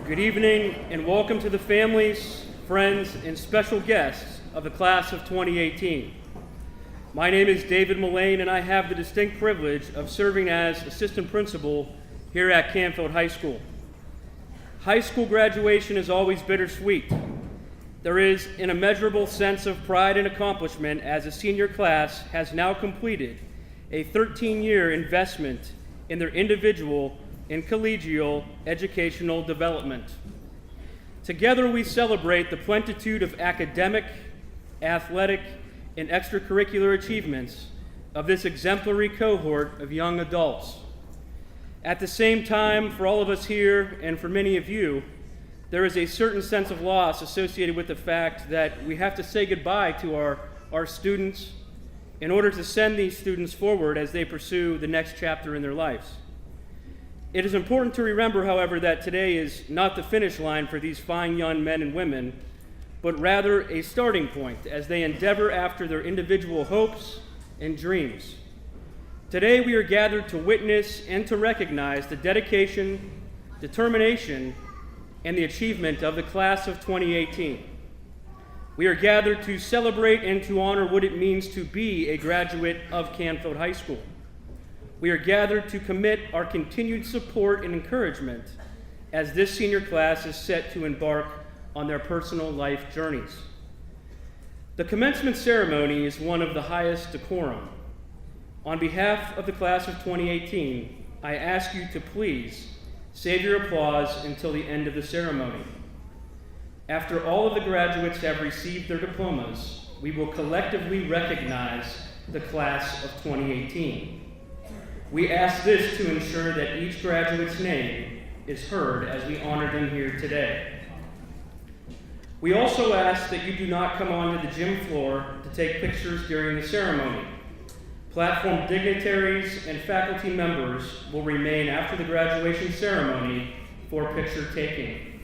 Good evening and welcome to the families, friends, and special guests of the class of 2018. My name is David Mullane and I have the distinct privilege of serving as assistant principal here at Canfield High School. High school graduation is always bittersweet. There is an immeasurable sense of pride and accomplishment as a senior class has now completed a 13-year investment in their individual and collegial educational development. Together we celebrate the plenitude of academic, athletic, and extracurricular achievements of this exemplary cohort of young adults. At the same time, for all of us here and for many of you, there is a certain sense of loss associated with the fact that we have to say goodbye to our students in order to send these students forward as they pursue the next chapter in their lives. It is important to remember, however, that today is not the finish line for these fine young men and women, but rather a starting point as they endeavor after their individual hopes and dreams. Today we are gathered to witness and to recognize the dedication, determination, and the achievement of the class of 2018. We are gathered to celebrate and to honor what it means to be a graduate of Canfield High School. We are gathered to commit our continued support and encouragement as this senior class is set to embark on their personal life journeys. The commencement ceremony is one of the highest decorum. On behalf of the class of 2018, I ask you to please save your applause until the end of the ceremony. After all of the graduates have received their diplomas, we will collectively recognize the class of 2018. We ask this to ensure that each graduate's name is heard as we honor them here today. We also ask that you do not come onto the gym floor to take pictures during the ceremony. Platform dignitaries and faculty members will remain after the graduation ceremony for picture taking.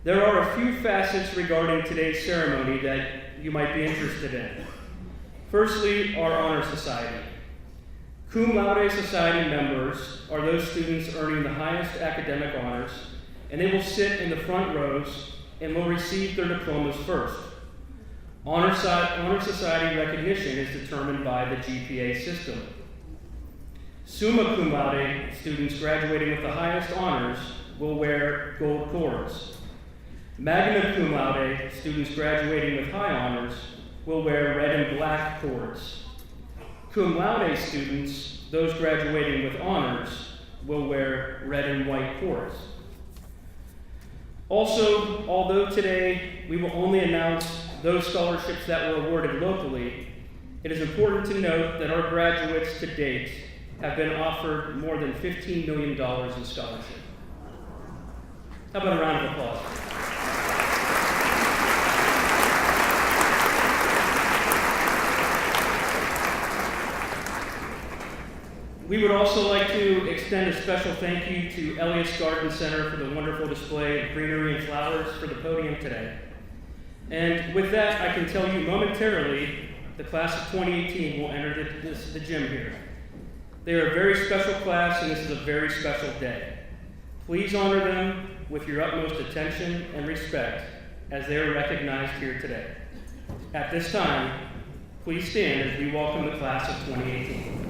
There are a few facets regarding today's ceremony that you might be interested in. Firstly, our Honor Society. Cum Laude Society members are those students earning the highest academic honors, and they will sit in the front rows and will receive their diplomas first. Honor Society recognition is determined by the GPA system. Summa Cum Laude students graduating with the highest honors will wear gold cords. Magna Cum Laude students graduating with high honors will wear red and black cords. Cum Laude students, those graduating with honors, will wear red and white cords. Also, although today we will only announce those scholarships that were awarded locally, it is important to note that our graduates to date have been offered more than $15 million in scholarship. How about a round of applause? We would also like to extend a special thank you to Elliott's Garden Center for the wonderful display of greenery and flowers for the podium today. And with that, I can tell you momentarily, the class of 2018 will enter the gym here. They are a very special class, and this is a very special day. Please honor them with your utmost attention and respect as they are recognized here today. At this time, please stand as we welcome the class of 2018.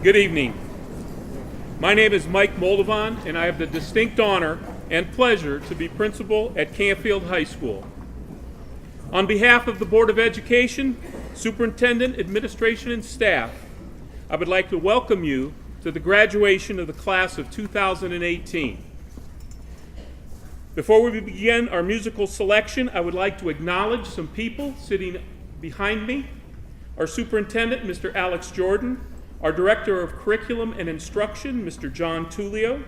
Good evening. My name is Mike Moldovan, and I have the distinct honor and pleasure to be principal at Canfield High School. On behalf of the Board of Education, Superintendent, Administration, and staff, I would like to welcome you to the graduation of the class of 2018. Before we begin our musical selection, I would like to acknowledge some people sitting behind me. Our Superintendent, Mr. Alex Jordan, our Director of Curriculum and Instruction, Mr. John Tullio,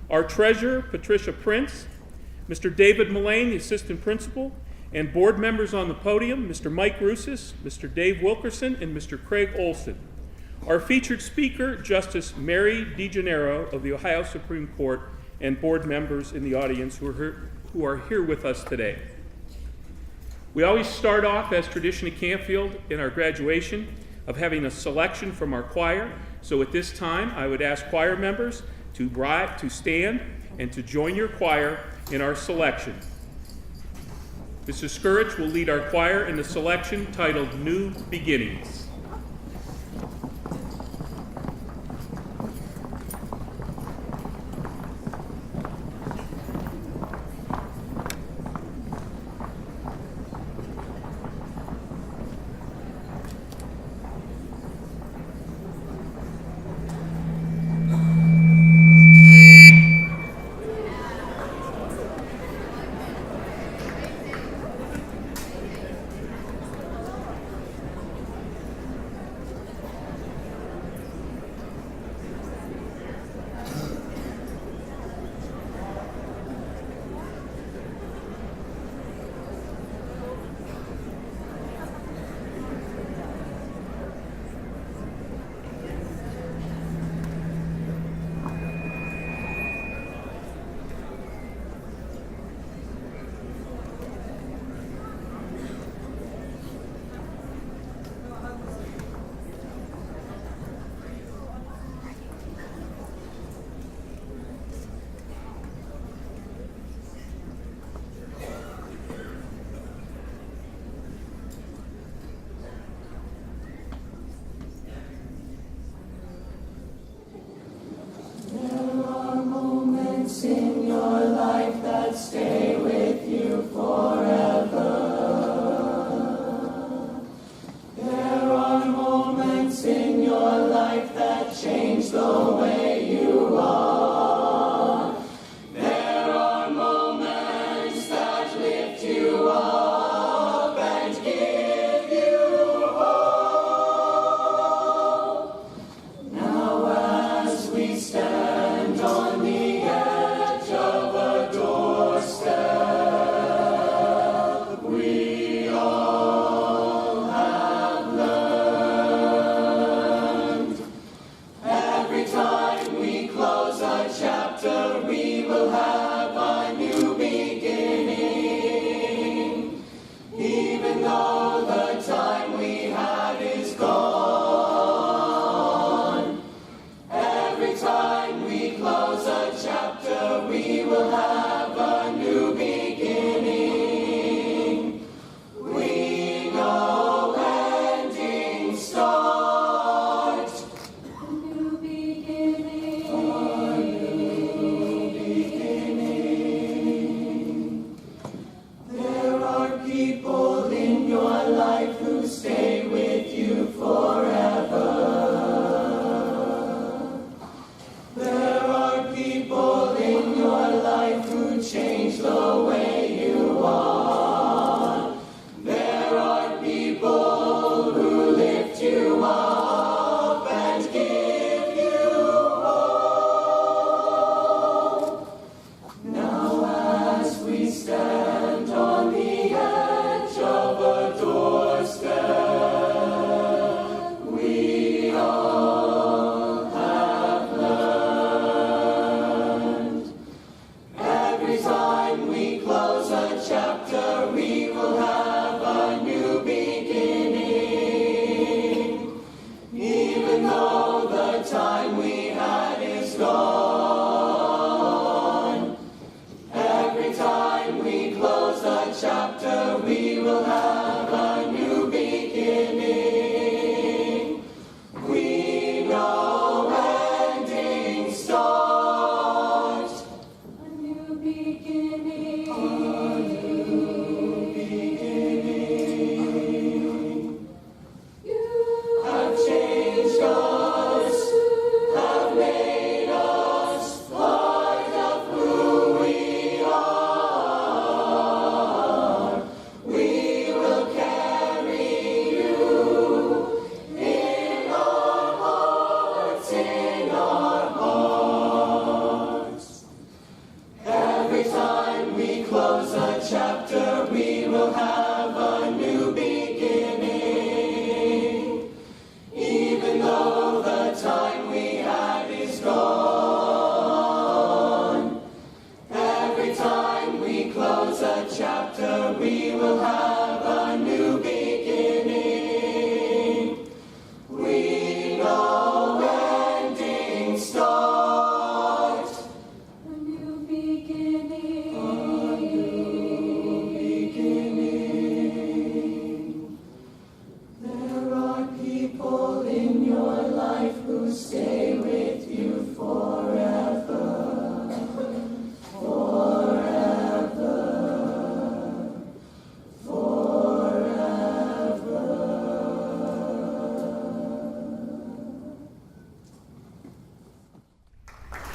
our Treasurer, Patricia Prince, Mr. David Mullane, the Assistant Principal, and board members on the podium, Mr. Mike Russis, Mr. Dave Wilkerson, and Mr. Craig Olson. Our featured speaker, Justice Mary DeGennaro of the Ohio Supreme Court, and board members in the audience who are here with us today. We always start off, as tradition at Canfield, in our graduation, of having a selection from our choir. So at this time, I would ask choir members to stand and to join your choir in our selection. Mrs. Skurich will lead our choir in the selection titled New Beginnings. In your life that stay with you forever. There are moments in your life that change the way you are. There are moments that lift you up and give you hope. Now as we stand on the doorstep, we all have learned. Every time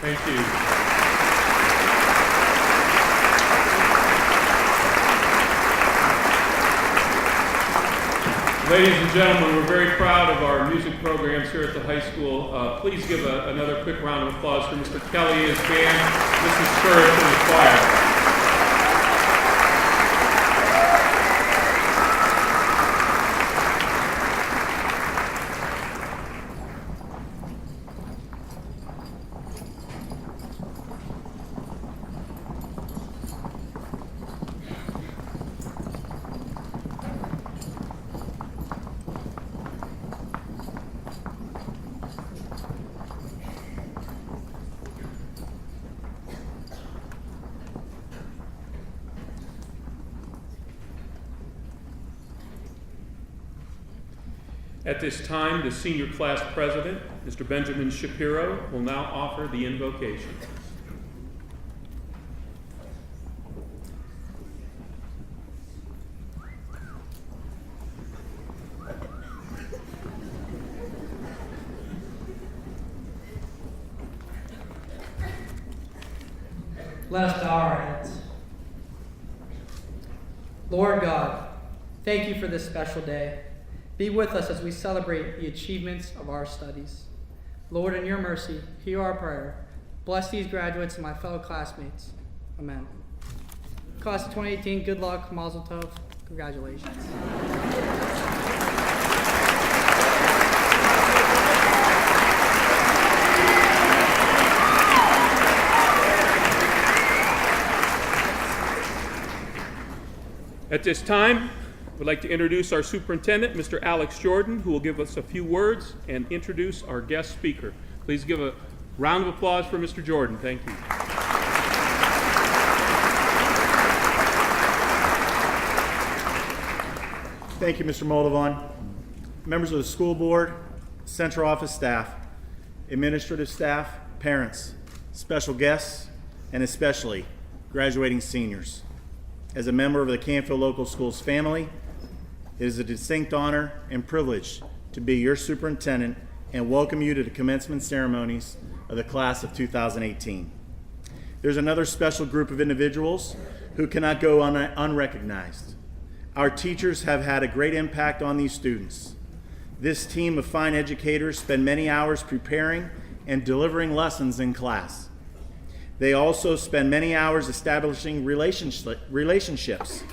Thank you. Ladies and gentlemen, we're very proud of our music programs here at the high school. Please give another quick round of applause for Mr. Kelly and his band, Mrs. Curtis and the choir. At this time, the senior class president, Mr. Benjamin Shapiro, will now offer the invocation. Let us bow our heads. Lord God, thank you for this special day. Be with us as we celebrate the achievements of our studies. Lord, in your mercy, hear our prayer. Bless these graduates and my fellow classmates. Amen. Class of 2018, good luck, mazel tov, congratulations. At this time, we'd like to introduce our superintendent, Mr. Alex Jordan, who will give us a few words and introduce our guest speaker. Please give a round of applause for Mr. Jordan. Thank you. Thank you, Mr. Moldovan. Members of the school board, central office staff, administrative staff, parents, special guests, and especially graduating seniors. As a member of the Canfield Local Schools family, it is a distinct honor and privilege to be your superintendent and welcome you to the commencement ceremonies of the class of 2018. There's another special group of individuals who cannot go unrecognized. Our teachers have had a great impact on these students. This team of fine educators spend many hours preparing and delivering lessons in class. They also spend many hours establishing relationships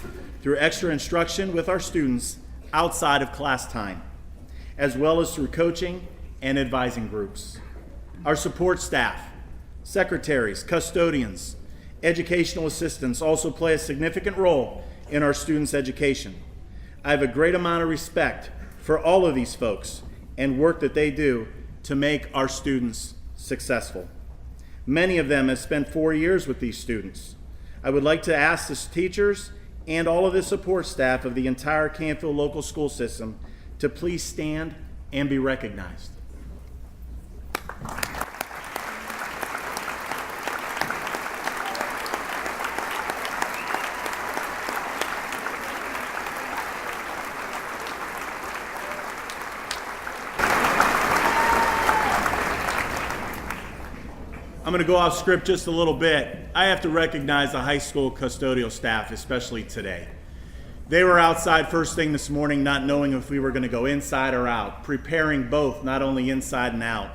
through extra instruction with our students outside of class time, as well as through coaching and advising groups. Our support staff, secretaries, custodians, educational assistants also play a significant role in our students' education. I have a great amount of respect for all of these folks and work that they do to make our students successful. Many of them have spent 4 years with these students. I would like to ask the teachers and all of the support staff of the entire Canfield local school system to please stand and be recognized. I'm going to go off script just a little bit. I have to recognize the high school custodial staff, especially today. They were outside first thing this morning, not knowing if we were going to go inside or out, preparing both, not only inside and out.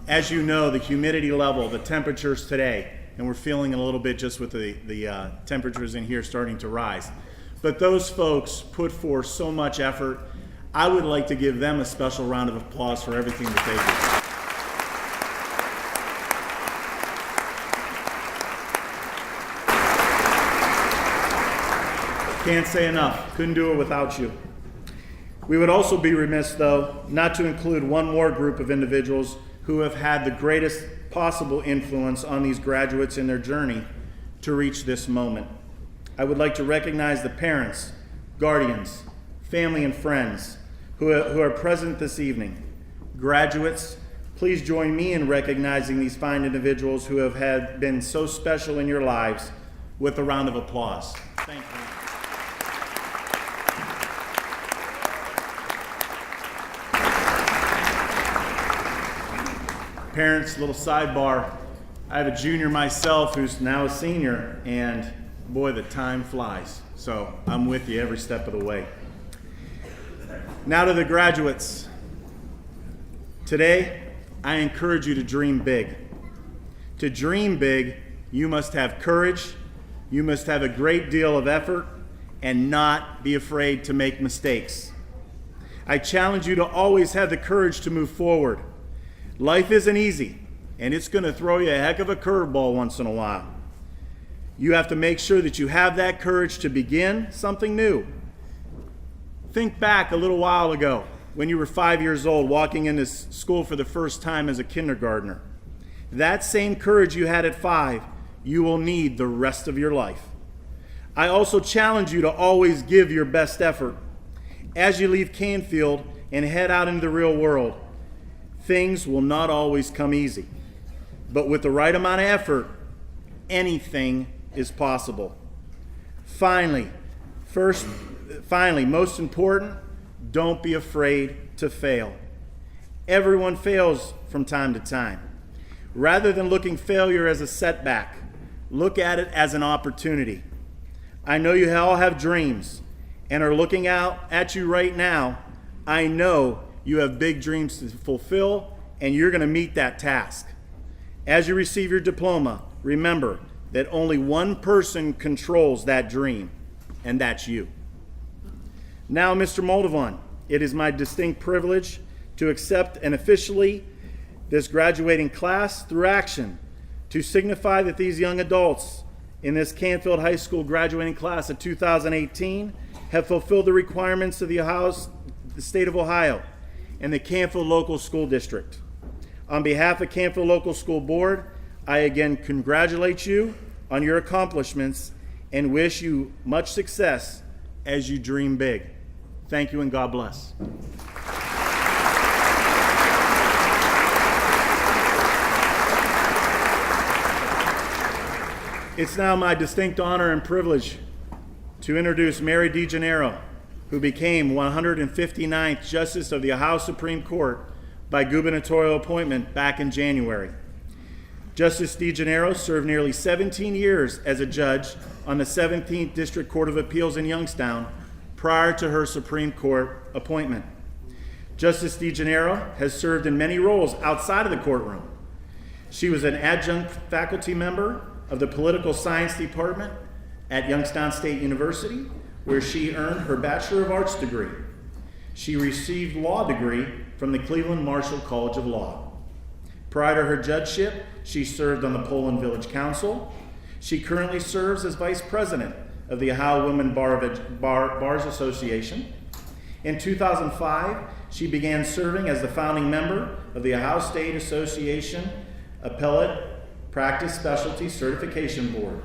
As you know, the humidity level, the temperatures today, and we're feeling it a little bit just with the temperatures in here starting to rise. But those folks put forth so much effort. I would like to give them a special round of applause for everything that they do. Can't say enough. Couldn't do it without you. We would also be remiss, though, not to include one more group of individuals who have had the greatest possible influence on these graduates in their journey to reach this moment. I would like to recognize the parents, guardians, family, and friends who are present this evening. Graduates, please join me in recognizing these fine individuals who have been so special in your lives with a round of applause. Thank you. Parents, little sidebar. I have a junior myself who's now a senior, and boy, the time flies. So I'm with you every step of the way. Now to the graduates. Today, I encourage you to dream big. To dream big, you must have courage, you must have a great deal of effort, and not be afraid to make mistakes. I challenge you to always have the courage to move forward. Life isn't easy, and it's going to throw you a heck of a curveball once in a while. You have to make sure that you have that courage to begin something new. Think back a little while ago when you were 5 years old, walking into school for the first time as a kindergartner. That same courage you had at 5, you will need the rest of your life. I also challenge you to always give your best effort. As you leave Canfield and head out into the real world, things will not always come easy. But with the right amount of effort, anything is possible. Finally, most important, don't be afraid to fail. Everyone fails from time to time. Rather than looking failure as a setback, look at it as an opportunity. I know you all have dreams and are looking out at you right now. I know you have big dreams to fulfill, and you're going to meet that task. As you receive your diploma, remember that only one person controls that dream, and that's you. Now, Mr. Moldovan, it is my distinct privilege to accept and officially this graduating class through action to signify that these young adults in this Canfield High School graduating class of 2018 have fulfilled the requirements of the state of Ohio and the Canfield Local School District. On behalf of Canfield Local School Board, I again congratulate you on your accomplishments and wish you much success as you dream big. Thank you and God bless. It's now my distinct honor and privilege to introduce Mary DeGennaro, who became 159th Justice of the Ohio Supreme Court by gubernatorial appointment back in January. Justice DeGennaro served nearly 17 years as a judge on the 17th District Court of Appeals in Youngstown prior to her Supreme Court appointment. Justice DeGennaro has served in many roles outside of the courtroom. She was an adjunct faculty member of the Political Science Department at Youngstown State University, where she earned her Bachelor of Arts degree. She received law degree from the Cleveland Marshall College of Law. Prior to her judgeship, she served on the Poland Village Council. She currently serves as Vice President of the Ohio Women Bars Association. In 2005, she began serving as the founding member of the Ohio State Association Appellate Practice Specialty Certification Board.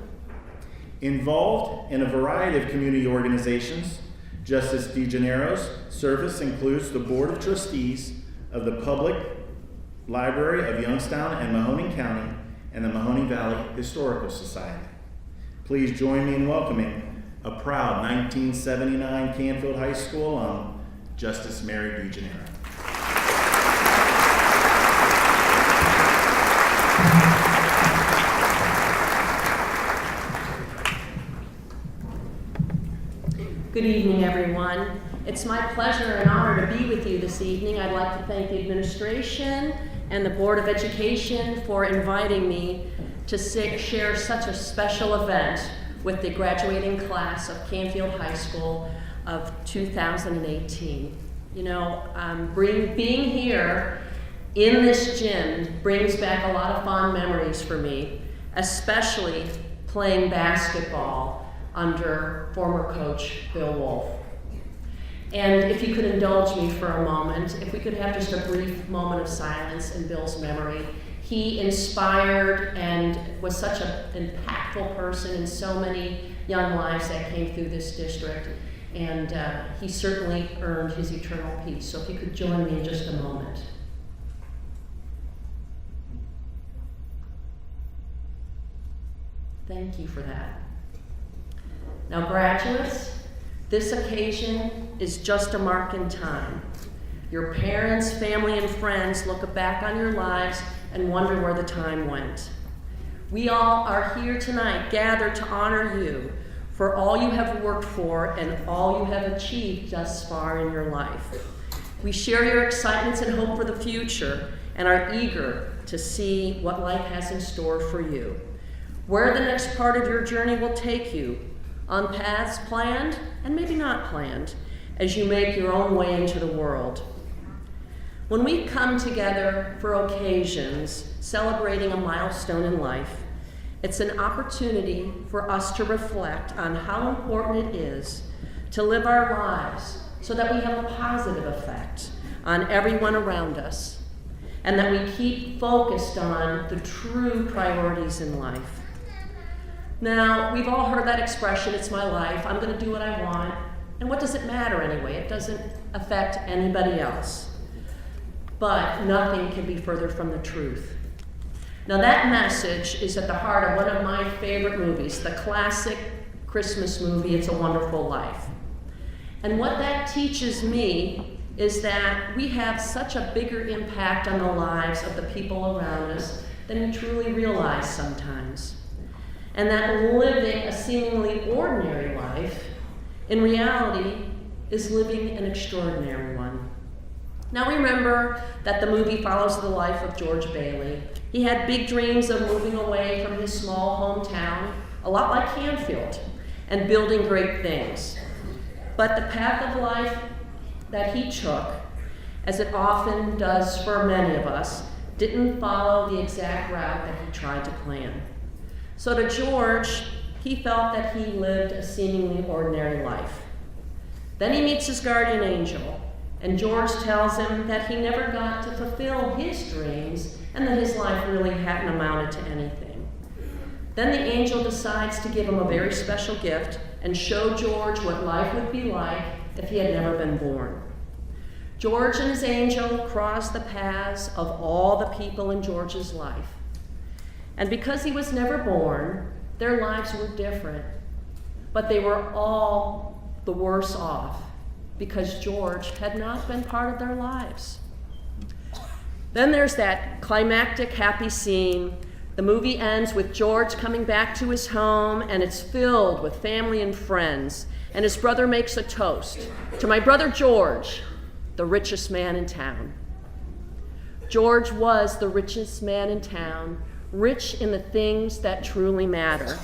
Involved in a variety of community organizations, Justice DeGennaro's service includes the Board of Trustees of the Public Library of Youngstown and Mahoning County and the Mahoning Valley Historical Society. Please join me in welcoming a proud 1979 Canfield High School alum, Justice Mary DeGennaro. Good evening, everyone. It's my pleasure and honor to be with you this evening. I'd like to thank the administration and the Board of Education for inviting me to share such a special event with the graduating class of Canfield High School of 2018. You know, being here in this gym brings back a lot of fond memories for me, especially playing basketball under former coach Bill Wolf. And if you could indulge me for a moment, if we could have just a brief moment of silence in Bill's memory. He inspired and was such an impactful person in so many young lives that came through this district, and he certainly earned his eternal peace. So if you could join me in just a moment. Thank you for that. Now, graduates, this occasion is just a mark in time. Your parents, family, and friends look back on your lives and wonder where the time went. We all are here tonight, gathered to honor you for all you have worked for and all you have achieved thus far in your life. We share your excitements and hope for the future and are eager to see what life has in store for you. Where the next part of your journey will take you, on paths planned and maybe not planned, as you make your own way into the world. When we come together for occasions celebrating a milestone in life, it's an opportunity for us to reflect on how important it is to live our lives so that we have a positive effect on everyone around us, and that we keep focused on the true priorities in life. Now, we've all heard that expression, it's my life, I'm going to do what I want, and what does it matter anyway? It doesn't affect anybody else. But nothing can be further from the truth. Now, that message is at the heart of one of my favorite movies, the classic Christmas movie, It's a Wonderful Life. And what that teaches me is that we have such a bigger impact on the lives of the people around us than we truly realize sometimes. And that living a seemingly ordinary life, in reality, is living an extraordinary one. Now remember that the movie follows the life of George Bailey. He had big dreams of moving away from his small hometown, a lot like Canfield, and building great things. But the path of life that he took, as it often does for many of us, didn't follow the exact route that he tried to plan. So to George, he felt that he lived a seemingly ordinary life. Then he meets his guardian angel, and George tells him that he never got to fulfill his dreams and that his life really hadn't amounted to anything. Then the angel decides to give him a very special gift and show George what life would be like if he had never been born. George and his angel cross the paths of all the people in George's life. And because he was never born, their lives were different, but they were all the worse off because George had not been part of their lives. Then there's that climactic happy scene. The movie ends with George coming back to his home, and it's filled with family and friends, and his brother makes a toast to my brother George, the richest man in town. George was the richest man in town, rich in the things that truly matter.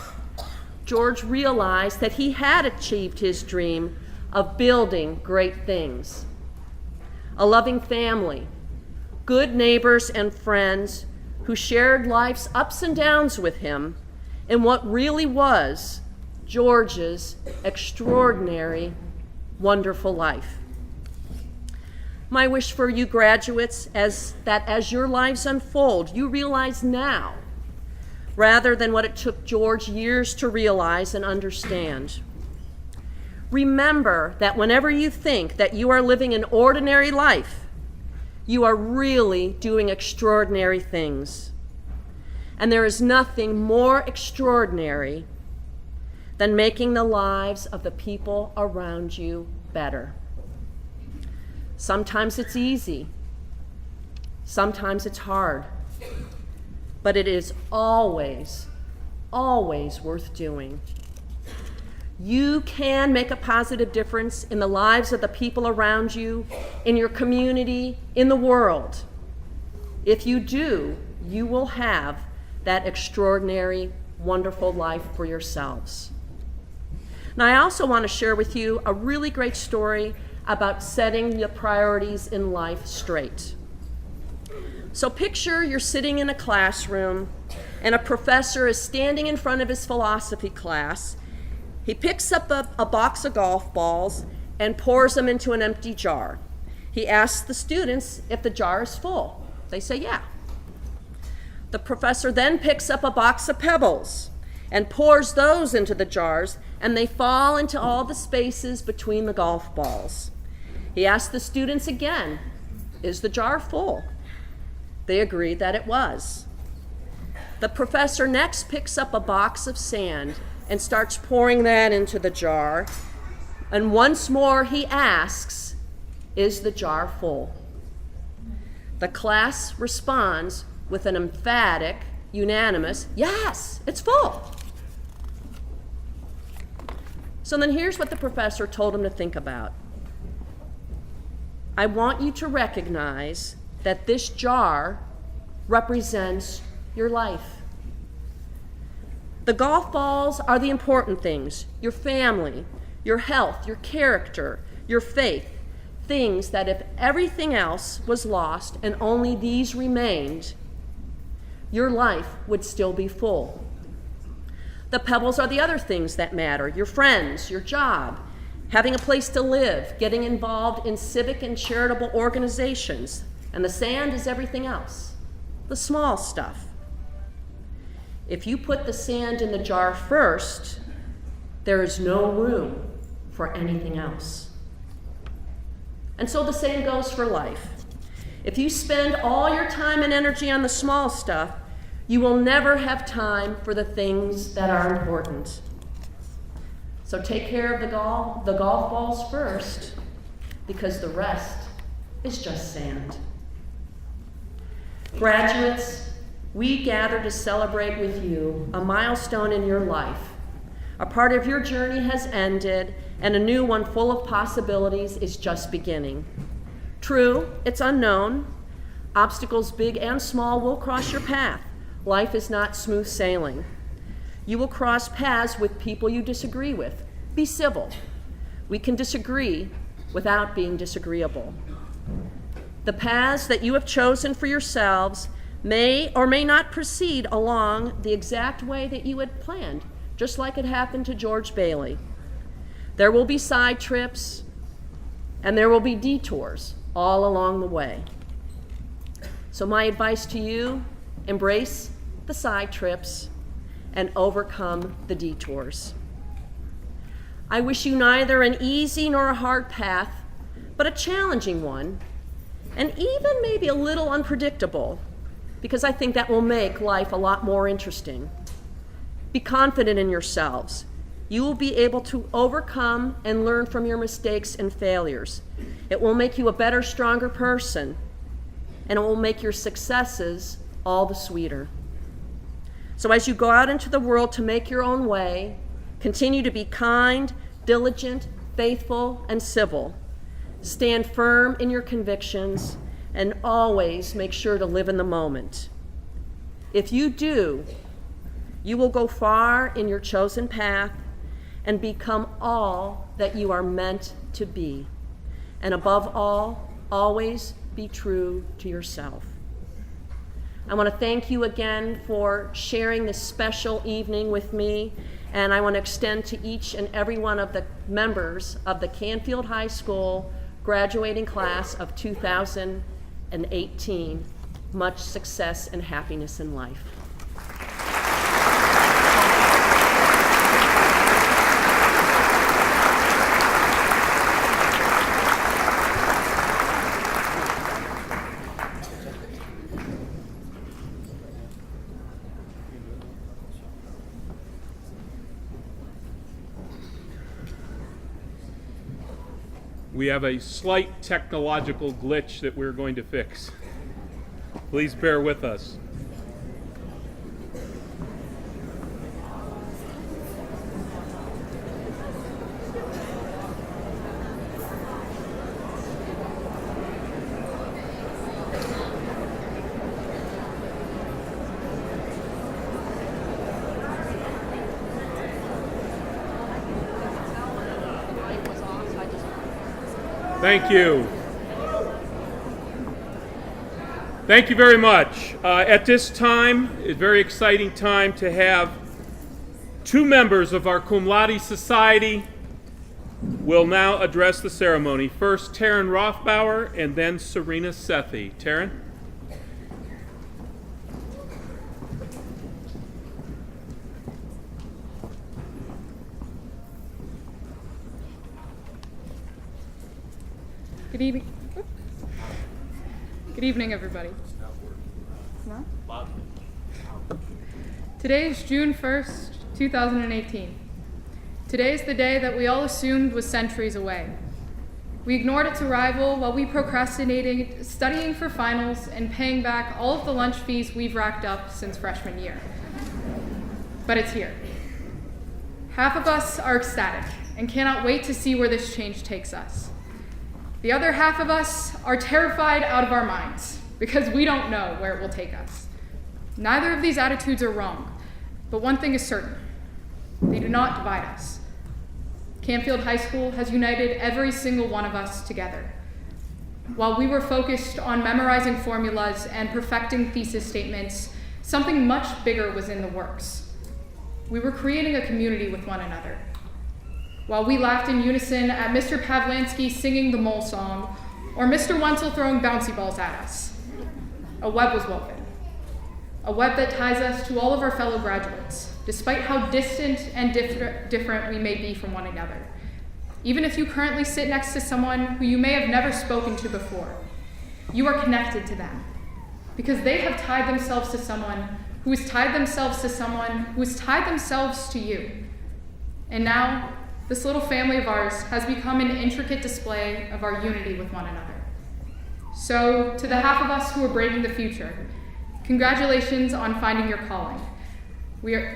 George realized that he had achieved his dream of building great things. A loving family, good neighbors and friends who shared life's ups and downs with him in what really was George's extraordinary, wonderful life. My wish for you graduates is that as your lives unfold, you realize now, rather than what it took George years to realize and understand. Remember that whenever you think that you are living an ordinary life, you are really doing extraordinary things. And there is nothing more extraordinary than making the lives of the people around you better. Sometimes it's easy. Sometimes it's hard. But it is always, always worth doing. You can make a positive difference in the lives of the people around you, in your community, in the world. If you do, you will have that extraordinary, wonderful life for yourselves. Now, I also want to share with you a really great story about setting the priorities in life straight. So picture you're sitting in a classroom and a professor is standing in front of his philosophy class. He picks up a box of golf balls and pours them into an empty jar. He asks the students if the jar is full. They say, yeah. The professor then picks up a box of pebbles and pours those into the jars, and they fall into all the spaces between the golf balls. He asks the students again, is the jar full? They agreed that it was. The professor next picks up a box of sand and starts pouring that into the jar. And once more he asks, is the jar full? The class responds with an emphatic, unanimous, yes, it's full. So then here's what the professor told him to think about. I want you to recognize that this jar represents your life. The golf balls are the important things, your family, your health, your character, your faith, things that if everything else was lost and only these remained, your life would still be full. The pebbles are the other things that matter, your friends, your job, having a place to live, getting involved in civic and charitable organizations, and the sand is everything else, the small stuff. If you put the sand in the jar first, there is no room for anything else. And so the same goes for life. If you spend all your time and energy on the small stuff, you will never have time for the things that are important. So take care of the golf balls first, because the rest is just sand. Graduates, we gather to celebrate with you a milestone in your life. A part of your journey has ended, and a new one full of possibilities is just beginning. True, it's unknown. Obstacles big and small will cross your path. Life is not smooth sailing. You will cross paths with people you disagree with. Be civil. We can disagree without being disagreeable. The paths that you have chosen for yourselves may or may not proceed along the exact way that you had planned, just like it happened to George Bailey. There will be side trips, and there will be detours all along the way. So my advice to you, embrace the side trips and overcome the detours. I wish you neither an easy nor a hard path, but a challenging one, and even maybe a little unpredictable, because I think that will make life a lot more interesting. Be confident in yourselves. You will be able to overcome and learn from your mistakes and failures. It will make you a better, stronger person, and it will make your successes all the sweeter. So as you go out into the world to make your own way, continue to be kind, diligent, faithful, and civil. Stand firm in your convictions, and always make sure to live in the moment. If you do, you will go far in your chosen path and become all that you are meant to be. And above all, always be true to yourself. I want to thank you again for sharing this special evening with me, and I want to extend to each and every one of the members of the Canfield High School graduating class of 2018 much success and happiness in life. We have a slight technological glitch that we're going to fix. Please bear with us. Thank you. Thank you very much. At this time, a very exciting time to have two members of our Cum Laude Society will now address the ceremony. First, Taryn Rothbauer, and then Serena Sethi. Taryn? Good evening. Good evening, everybody. No? Today is June 1st, 2018. Today is the day that we all assumed was centuries away. We ignored its arrival while we procrastinated studying for finals and paying back all of the lunch fees we've racked up since freshman year. But it's here. Half of us are ecstatic and cannot wait to see where this change takes us. The other half of us are terrified out of our minds because we don't know where it will take us. Neither of these attitudes are wrong, but one thing is certain: they do not divide us. Canfield High School has united every single one of us together. While we were focused on memorizing formulas and perfecting thesis statements, something much bigger was in the works. We were creating a community with one another. While we laughed in unison at Mr. Pavlansky singing the Mole song, or Mr. Wenzel throwing bouncy balls at us, a web was woven. A web that ties us to all of our fellow graduates, despite how distant and different we may be from one another. Even if you currently sit next to someone who you may have never spoken to before, you are connected to them because they have tied themselves to someone who has tied themselves to someone who has tied themselves to you. And now, this little family of ours has become an intricate display of our unity with one another. So, to the half of us who are braving the future, congratulations on finding your calling.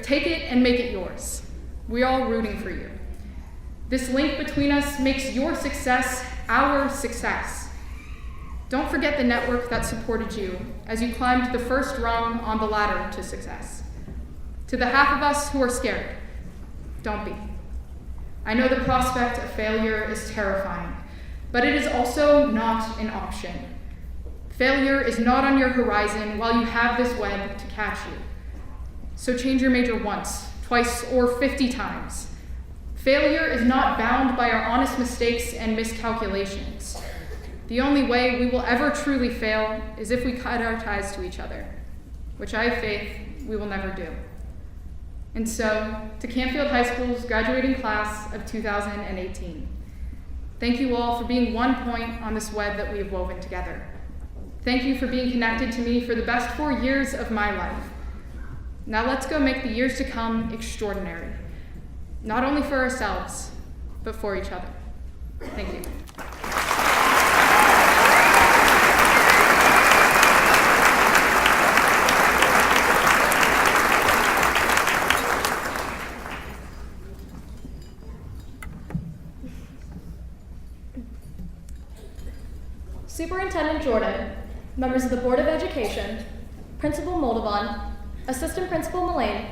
Take it and make it yours. We are all rooting for you. This link between us makes your success our success. Don't forget the network that supported you as you climbed the first rung on the ladder to success. To the half of us who are scared, don't be. I know the prospect of failure is terrifying, but it is also not an option. Failure is not on your horizon while you have this web to catch you. So change your major once, twice, or 50 times. Failure is not bound by our honest mistakes and miscalculations. The only way we will ever truly fail is if we cut our ties to each other, which I have faith we will never do. And so, to Canfield High School's graduating class of 2018, thank you all for being one point on this web that we have woven together. Thank you for being connected to me for the best 4 years of my life. Now let's go make the years to come extraordinary, not only for ourselves, but for each other. Thank you. Superintendent Jordan, members of the Board of Education, Principal Moldovan, Assistant Principal Mullane,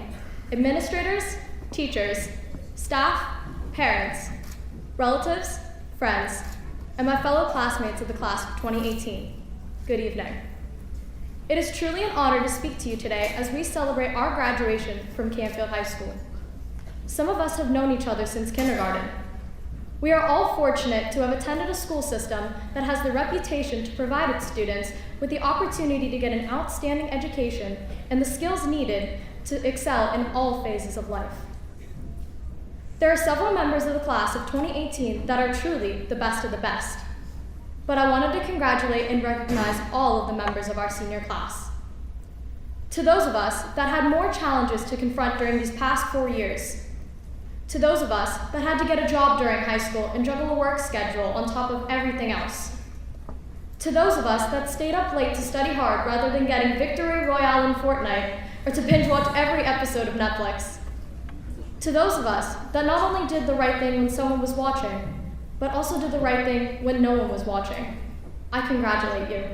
administrators, teachers, staff, parents, relatives, friends, and my fellow classmates of the class of 2018, good evening. It is truly an honor to speak to you today as we celebrate our graduation from Canfield High School. Some of us have known each other since kindergarten. We are all fortunate to have attended a school system that has the reputation to provide its students with the opportunity to get an outstanding education and the skills needed to excel in all phases of life. There are several members of the class of 2018 that are truly the best of the best, but I wanted to congratulate and recognize all of the members of our senior class. To those of us that had more challenges to confront during these past 4 years, to those of us that had to get a job during high school and juggle a work schedule on top of everything else. To those of us that stayed up late to study hard rather than getting Victory Royale in Fortnite or to binge watch every episode of Netflix. To those of us that not only did the right thing when someone was watching, but also did the right thing when no one was watching. I congratulate you.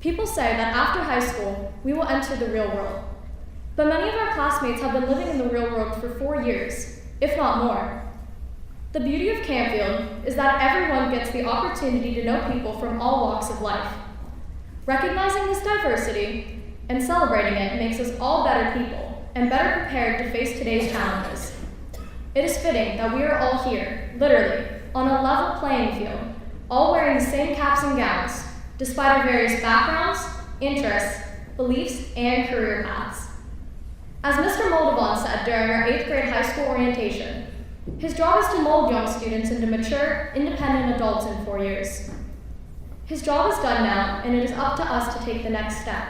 People say that after high school, we will enter the real world. But many of our classmates have been living in the real world for 4 years, if not more. The beauty of Canfield is that everyone gets the opportunity to know people from all walks of life. Recognizing this diversity and celebrating it makes us all better people and better prepared to face today's challenges. It is fitting that we are all here, literally, on a level playing field, all wearing the same caps and gowns, despite our various backgrounds, interests, beliefs, and career paths. As Mr. Moldovan said during our 8th grade high school orientation, his job is to mold young students into mature, independent adults in 4 years. His job is done now, and it is up to us to take the next step.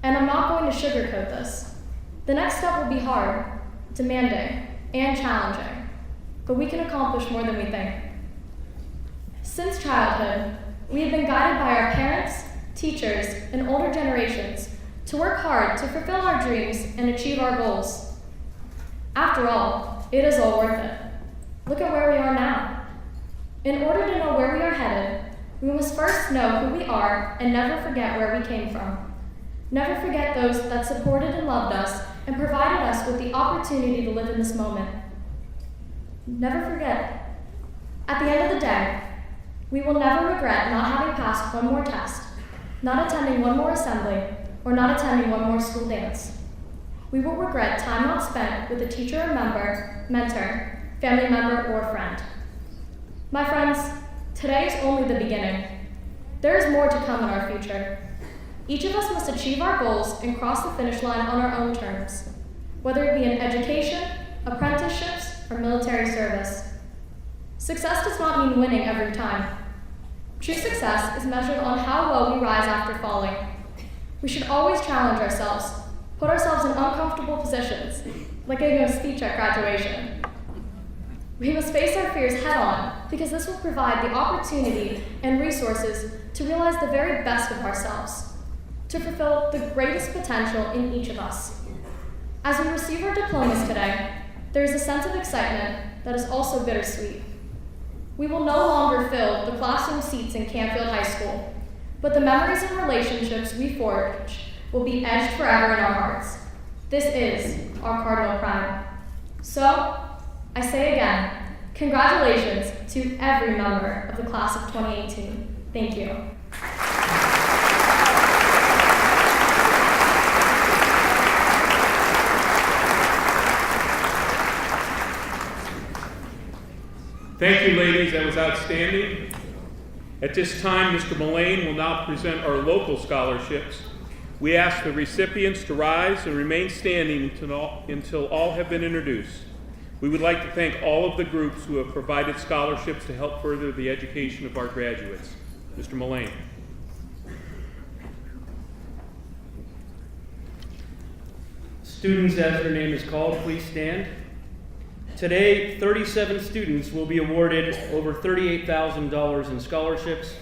And I'm not going to sugarcoat this. The next step will be hard, demanding, and challenging, but we can accomplish more than we think. Since childhood, we have been guided by our parents, teachers, and older generations to work hard to fulfill our dreams and achieve our goals. After all, it is all worth it. Look at where we are now. In order to know where we are headed, we must first know who we are and never forget where we came from. Never forget those that supported and loved us and provided us with the opportunity to live in this moment. Never forget. At the end of the day, we will never regret not having passed one more test, not attending one more assembly, or not attending one more school dance. We will regret time not spent with a teacher or member, mentor, family member, or friend. My friends, today is only the beginning. There is more to come in our future. Each of us must achieve our goals and cross the finish line on our own terms, whether it be in education, apprenticeships, or military service. Success does not mean winning every time. True success is measured on how well we rise after falling. We should always challenge ourselves, put ourselves in uncomfortable positions, like giving a speech at graduation. We must face our fears head on because this will provide the opportunity and resources to realize the very best of ourselves, to fulfill the greatest potential in each of us. As we receive our diplomas today, there is a sense of excitement that is also bittersweet. We will no longer fill the classroom seats in Canfield High School, but the memories and relationships we forge will be etched forever in our hearts. This is our cardinal crime. So, I say again, congratulations to every member of the class of 2018. Thank you. Thank you, ladies. That was outstanding. At this time, Mr. Mullane will now present our local scholarships. We ask the recipients to rise and remain standing until all have been introduced. We would like to thank all of the groups who have provided scholarships to help further the education of our graduates. Mr. Mullane. Students, as their name is called, please stand. Today, 37 students will be awarded over $38,000 in scholarships.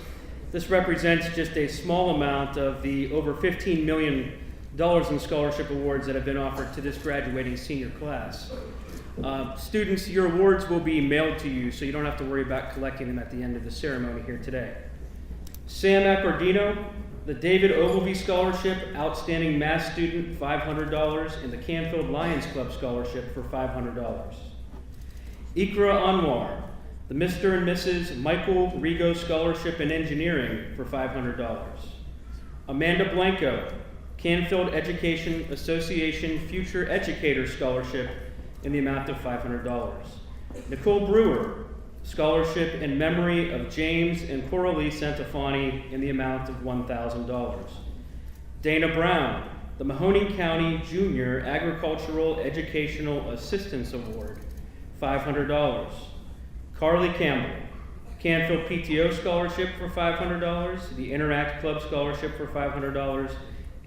This represents just a small amount of the over $15 million in scholarship awards that have been offered to this graduating senior class. Students, your awards will be mailed to you, so you don't have to worry about collecting them at the end of the ceremony here today. Sam Accordino, the David Ogilvy Scholarship, Outstanding Math Student, $500, and the Canfield Lions Club Scholarship for $500. Ikra Anwar, the Mr. and Mrs. Michael Rigo Scholarship in Engineering for $500. Amanda Blanco, Canfield Education Association Future Educator Scholarship in the amount of $500. Nicole Brewer, Scholarship in memory of James and Coralie Santafani in the amount of $1,000. Dana Brown, the Mahoning County Junior Agricultural Educational Assistance Award, $500. Carly Campbell, Canfield PTO Scholarship for $500, the Interact Club Scholarship for $500,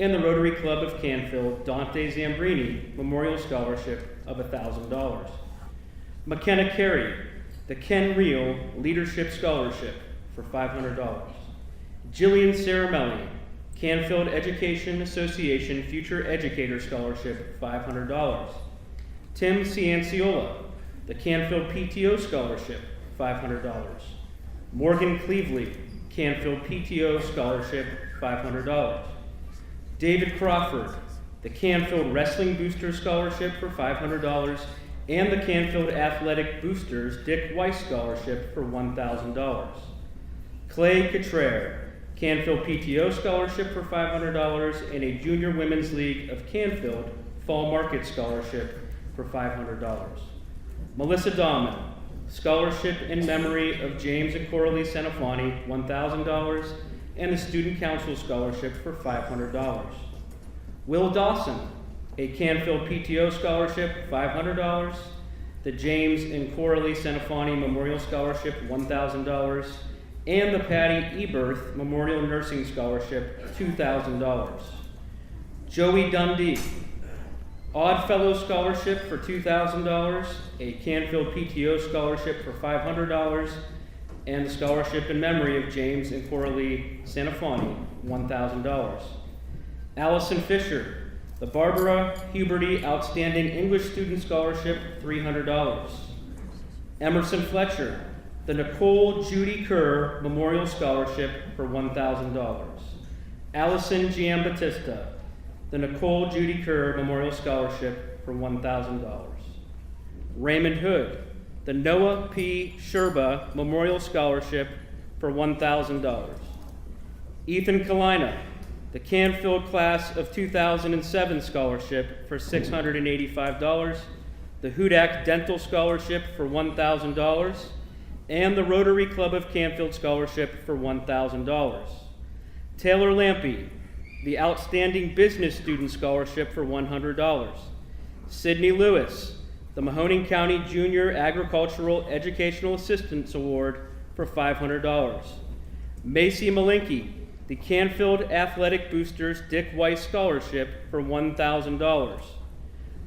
and the Rotary Club of Canfield Dante Zambrini Memorial Scholarship of $1,000. McKenna Carey, the Ken Reel Leadership Scholarship for $500. Jillian Caramelli, Canfield Education Association Future Educator Scholarship, $500. Tim Cianciola, the Canfield PTO Scholarship, $500. Morgan Cleveley, Canfield PTO Scholarship, $500. David Crawford, the Canfield Wrestling Booster Scholarship for $500, and the Canfield Athletic Boosters Dick Weiss Scholarship for $1,000. Clay Cottrell, Canfield PTO Scholarship for $500, and a Junior Women's League of Canfield Fall Market Scholarship for $500. Melissa Dahman, Scholarship in memory of James and Coralie Senafani, $1,000, and the Student Council Scholarship for $500. Will Dawson, a Canfield PTO Scholarship, $500, the James and Coralie Senafani Memorial Scholarship, $1,000, and the Patty Eberth Memorial Nursing Scholarship, $2,000. Joey Dundee, Odd Fellow Scholarship for $2,000, a Canfield PTO Scholarship for $500, and the scholarship in memory of James and Coralie Sanafani, $1,000. Allison Fisher, the Barbara Huberty Outstanding English Student Scholarship, $300. Emerson Fletcher, the Nicole Judy Kerr Memorial Scholarship for $1,000. Allison Giambattista, the Nicole Judy Kerr Memorial Scholarship for $1,000. Raymond Hood, the Noah P. Sherba Memorial Scholarship for $1,000. Ethan Kalina, the Canfield Class of 2007 Scholarship for $685, the Hudak Dental Scholarship for $1,000, and the Rotary Club of Canfield Scholarship for $1,000. Taylor Lampy, the Outstanding Business Student Scholarship for $100. Sidney Lewis, the Mahoning County Junior Agricultural Educational Assistance Award for $500. Macy Malinky, the Canfield Athletic Boosters Dick Weiss Scholarship for $1,000.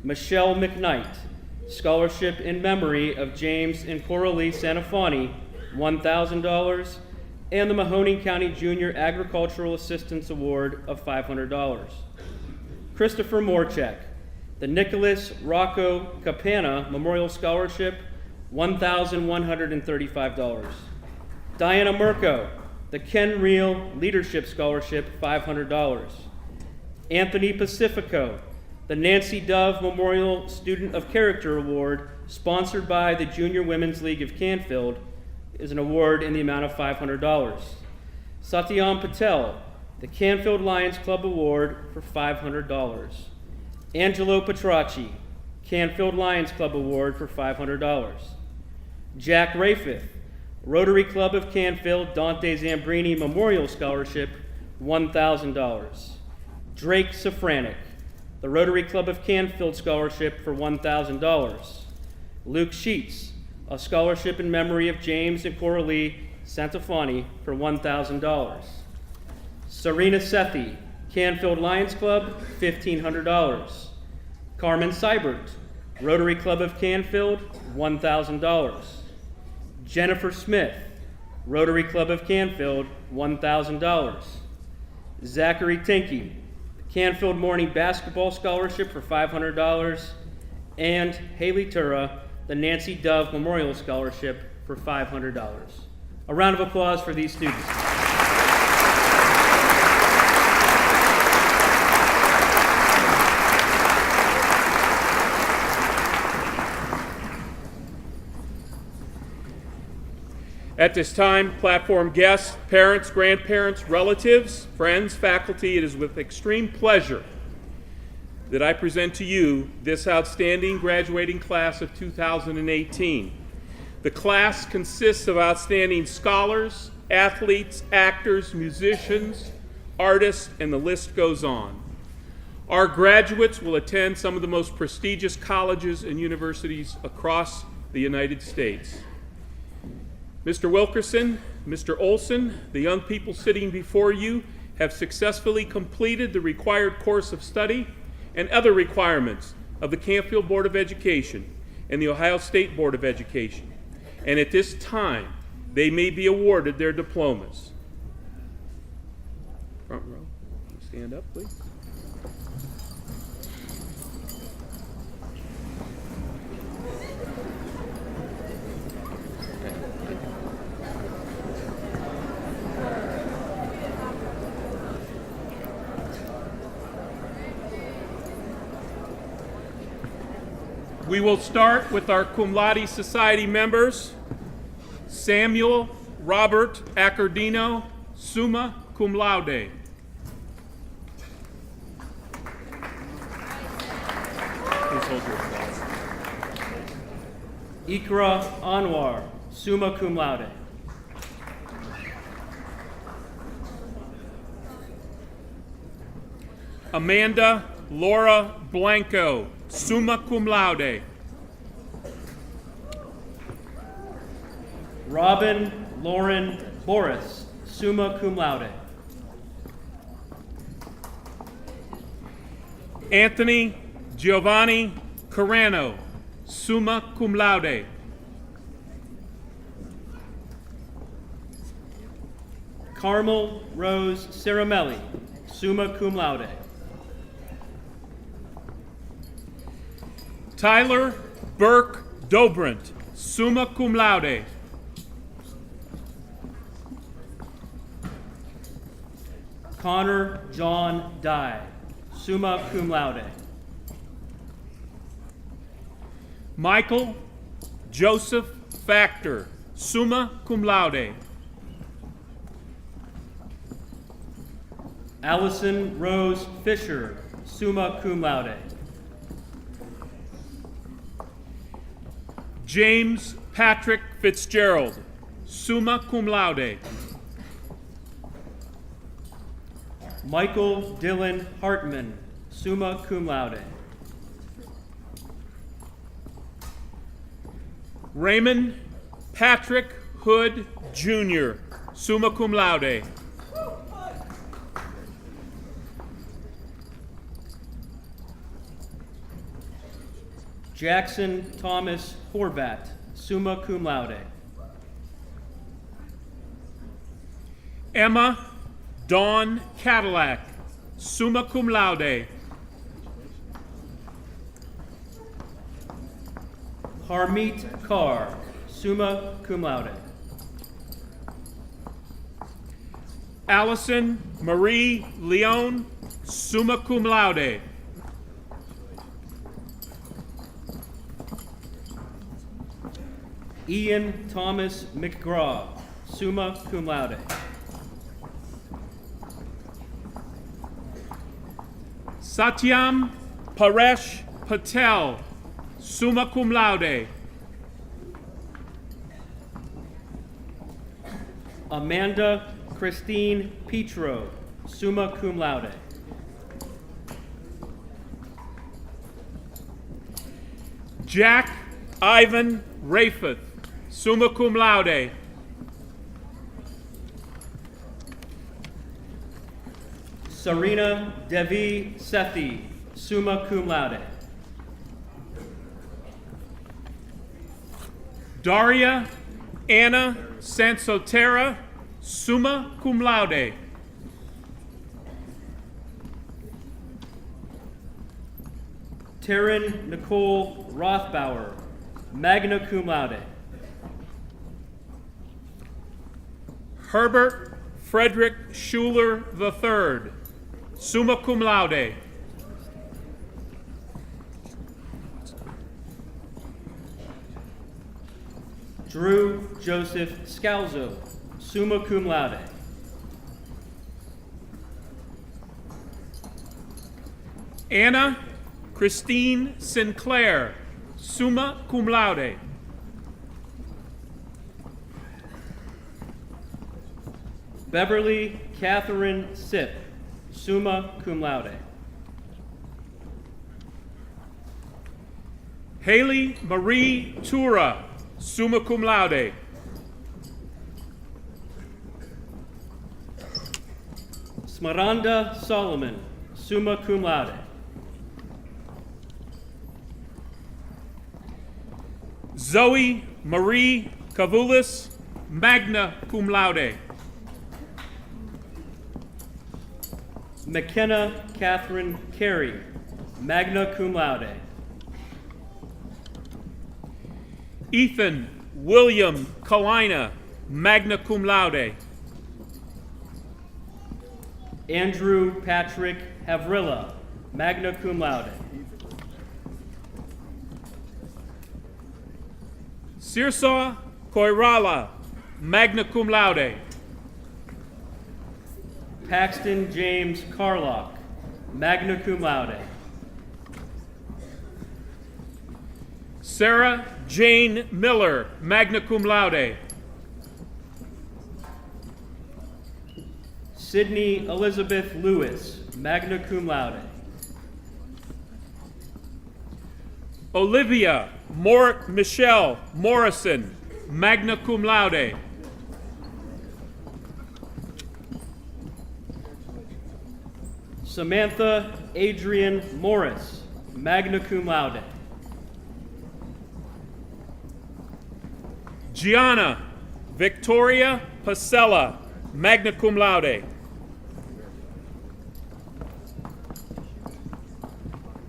Michelle McKnight, Scholarship in memory of James and Coralie Sanafani, $1,000, and the Mahoning County Junior Agricultural Assistance Award of $500. Christopher Morchek, the Nicholas Rocco Capana Memorial Scholarship, $1,135. Diana Murko, the Ken Reel Leadership Scholarship, $500. Anthony Pacifico, the Nancy Dove Memorial Student of Character Award, sponsored by the Junior Women's League of Canfield, is an award in the amount of $500. Satyam Patel, the Canfield Lions Club Award for $500. Angelo Petracci, Canfield Lions Club Award for $500. Jack Rayfith, Rotary Club of Canfield Dante Zambrini Memorial Scholarship, $1,000. Drake Safranik, the Rotary Club of Canfield Scholarship for $1,000. Luke Sheets, a scholarship in memory of James and Coralie Santafani for $1,000. Serena Sethi, Canfield Lions Club, $1,500. Carmen Seibert, Rotary Club of Canfield, $1,000. Jennifer Smith, Rotary Club of Canfield, $1,000. Zachary Tinkey, Canfield Morning Basketball Scholarship for $500. And Haley Tura, the Nancy Dove Memorial Scholarship for $500. A round of applause for these students. At this time, platform guests, parents, grandparents, relatives, friends, faculty, it is with extreme pleasure that I present to you this outstanding graduating class of 2018. The class consists of outstanding scholars, athletes, actors, musicians, artists, and the list goes on. Our graduates will attend some of the most prestigious colleges and universities across the United States. Mr. Wilkerson, Mr. Olson, the young people sitting before you have successfully completed the required course of study and other requirements of the Canfield Board of Education and the Ohio State Board of Education. And at this time, they may be awarded their diplomas. Front row, stand up, please. We will start with our Cum Laude Society members. Samuel Robert Accordino, summa cum laude. Please hold your applause. Ikra Anwar, summa cum laude. Amanda Laura Blanco, summa cum laude. Robin Lauren Boris, summa cum laude. Anthony Giovanni Carano, summa cum laude. Carmel Rose Ceramelli, summa cum laude. Tyler Burke Dobrant, summa cum laude. Connor John Dye, summa cum laude. Michael Joseph Factor, summa cum laude. Allison Rose Fisher, summa cum laude. James Patrick Fitzgerald, summa cum laude. Michael Dylan Hartman, summa cum laude. Raymond Patrick Hood Jr., summa cum laude. Jackson Thomas Horvat, summa cum laude. Emma Dawn Cadillac, summa cum laude. Harmeet Kaur, summa cum laude. Allison Marie Leon, summa cum laude. Ian Thomas McGraw, summa cum laude. Satyam Paresh Patel, summa cum laude. Amanda Christine Petro, summa cum laude. Jack Ivan Rafath, summa cum laude. Sarina Devi Sethi, summa cum laude. Daria Anna Sansotera, summa cum laude. Taryn Nicole Rothbauer, magna cum laude. Herbert Frederick Schuler III, summa cum laude. Drew Joseph Scalzo, summa cum laude. Anna Christine Sinclair, summa cum laude. Beverly Catherine Sipp, summa cum laude. Haley Marie Tura, summa cum laude. Smaranda Solomon, summa cum laude. Zoe Marie Kavulis, magna cum laude. McKenna Catherine Carey, magna cum laude. Ethan William Kalina, magna cum laude. Andrew Patrick Havrilla, magna cum laude. Sirsa Koirala, magna cum laude. Paxton James Carlock, magna cum laude. Sarah Jane Miller, magna cum laude. Sydney Elizabeth Lewis, magna cum laude. Olivia Michelle Morrison, magna cum laude. Samantha Adrian Morris, magna cum laude. Gianna Victoria Pasella, magna cum laude.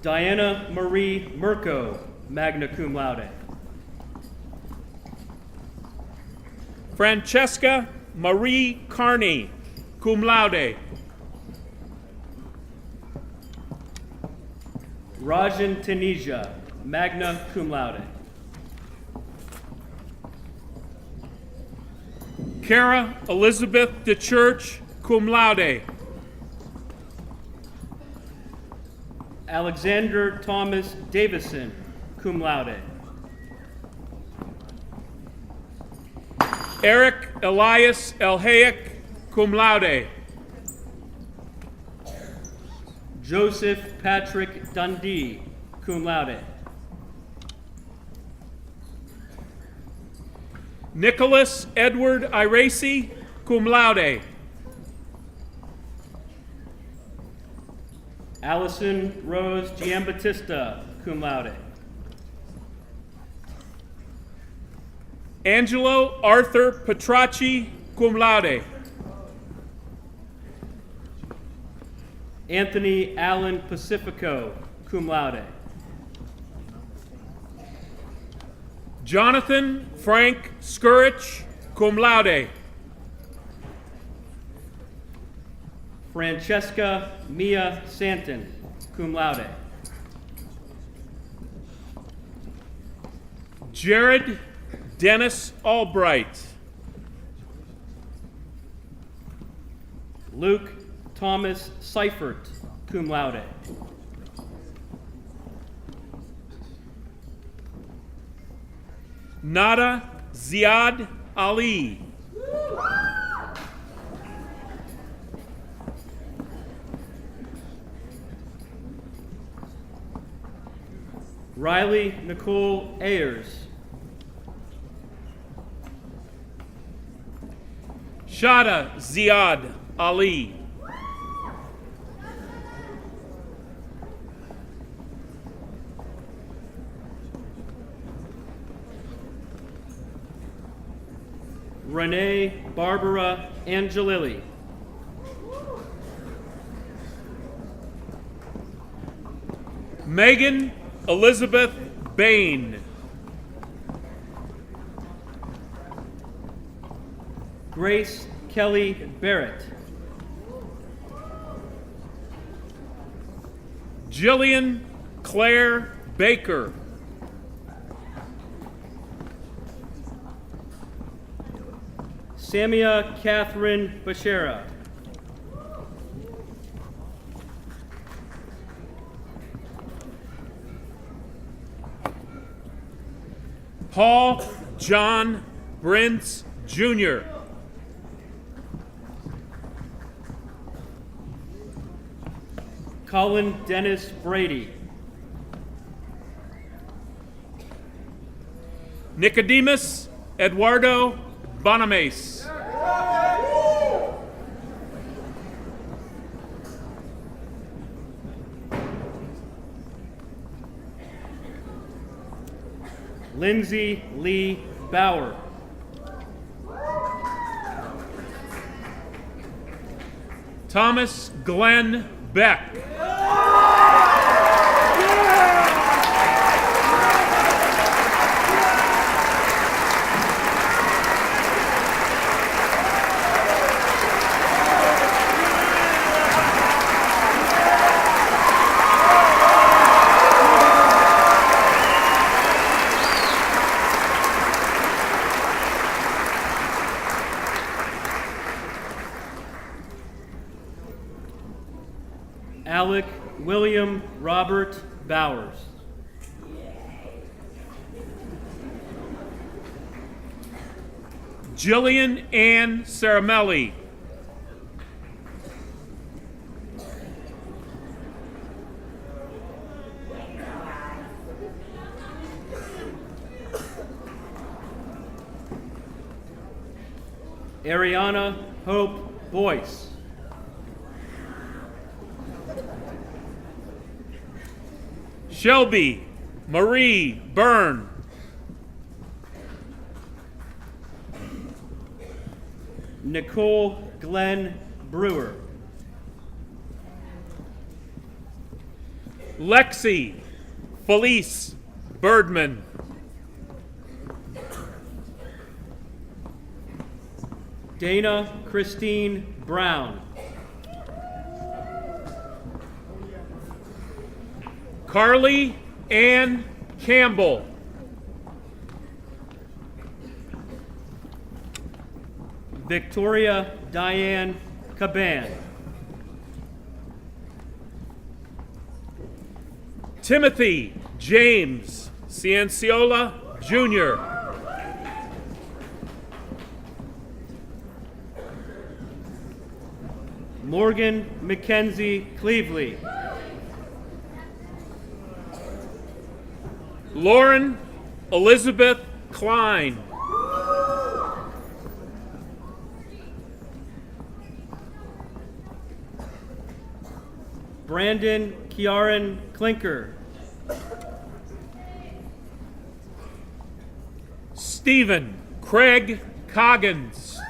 Diana Marie Mirko, magna cum laude. Francesca Marie Carney, cum laude. Rajan Tanisha, magna cum laude. Kara Elizabeth DeChurch, cum laude. Alexander Thomas Davison, cum laude. Eric Elias Elhaic, cum laude. Joseph Patrick Dundee, cum laude. Nicholas Edward Iracy, cum laude. Allison Rose Giambattista, cum laude. Angelo Arthur Petracci, cum laude. Anthony Allen Pacifico, cum laude. Jonathan Frank Skurich, cum laude. Francesca Mia Santon, cum laude. Jared Dennis Albright. Luke Thomas Seifert, cum laude. Nada Ziad Ali. Riley Nicole Ayers. Shada Ziad Ali. Renee Barbara Angelilli. Megan Elizabeth Bain. Grace Kelly Barrett. Jillian Claire Baker. Samia Catherine Bashera. Paul John Brentz Jr. Colin Dennis Brady. Nicodemus Eduardo Bonamace. Lindsay Lee Bauer. Thomas Glenn Beck. Alec William Robert Bowers. Jillian Ann Saramelli. Ariana Hope Boyce. Shelby Marie Byrne. Nicole Glenn Brewer. Lexi Felice Birdman. Dana Christine Brown. Carly Ann Campbell. Victoria Diane Caban. Timothy James Cienciola Jr. Morgan Mackenzie Cleveley. Lauren Elizabeth Klein. Brandon Kiaran Clinker. Stephen Craig Coggins.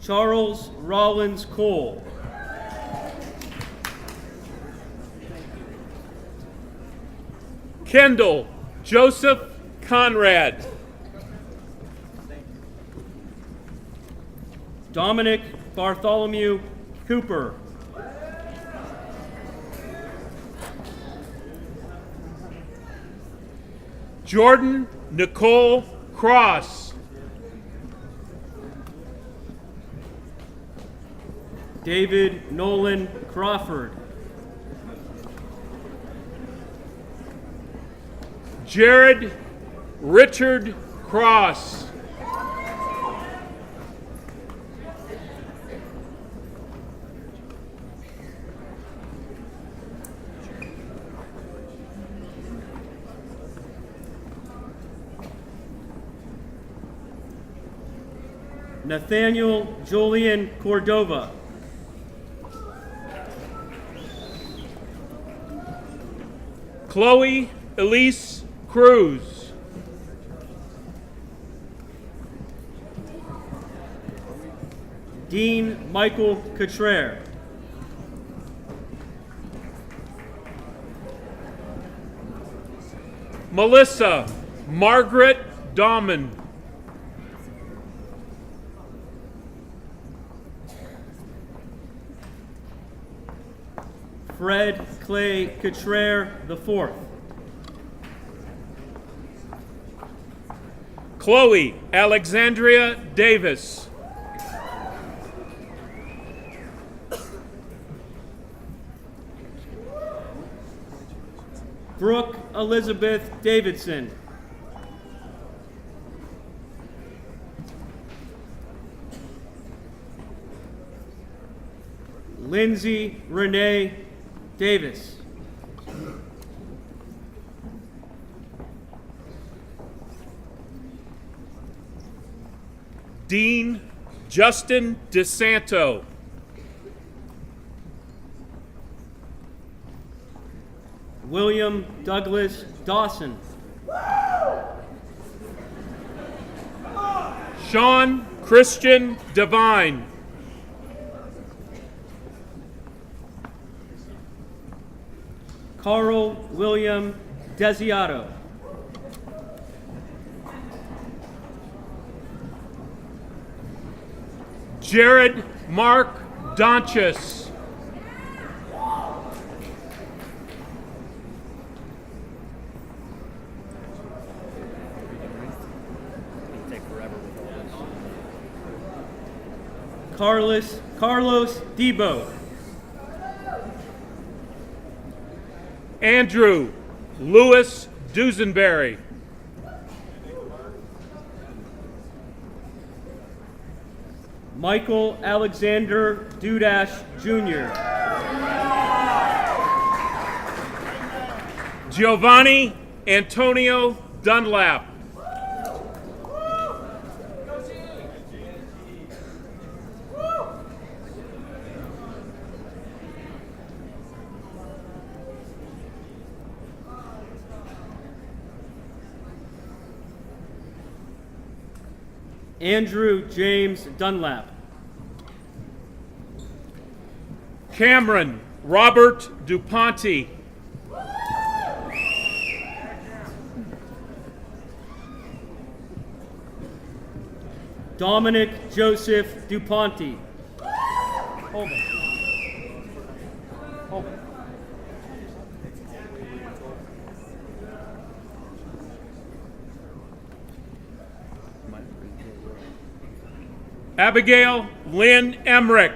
Charles Rollins Cole. Kendall Joseph Conrad. Dominic Bartholomew Cooper. Jordan Nicole Cross. David Nolan Crawford. Jared Richard Cross. Nathaniel Julian Cordova. Chloe Elise Cruz. Dean Michael Cottrere. Melissa Margaret Dahman. Fred Clay Cottrere IV. Chloe Alexandria Davis. Brooke Elizabeth Davidson. Lindsay Renee Davis. Dean Justin DeSanto. William Douglas Dawson. Sean Christian Devine. Carl William Desiato. Jared Mark Donchis. Carlos Debo. Andrew Lewis Dusenberry. Michael Alexander Dudash Jr. Giovanni Antonio Dunlap. Andrew James Dunlap. Cameron Robert DuPonte. Dominic Joseph DuPonte. Hold it. Hold it. Abigail Lynn Emmerich.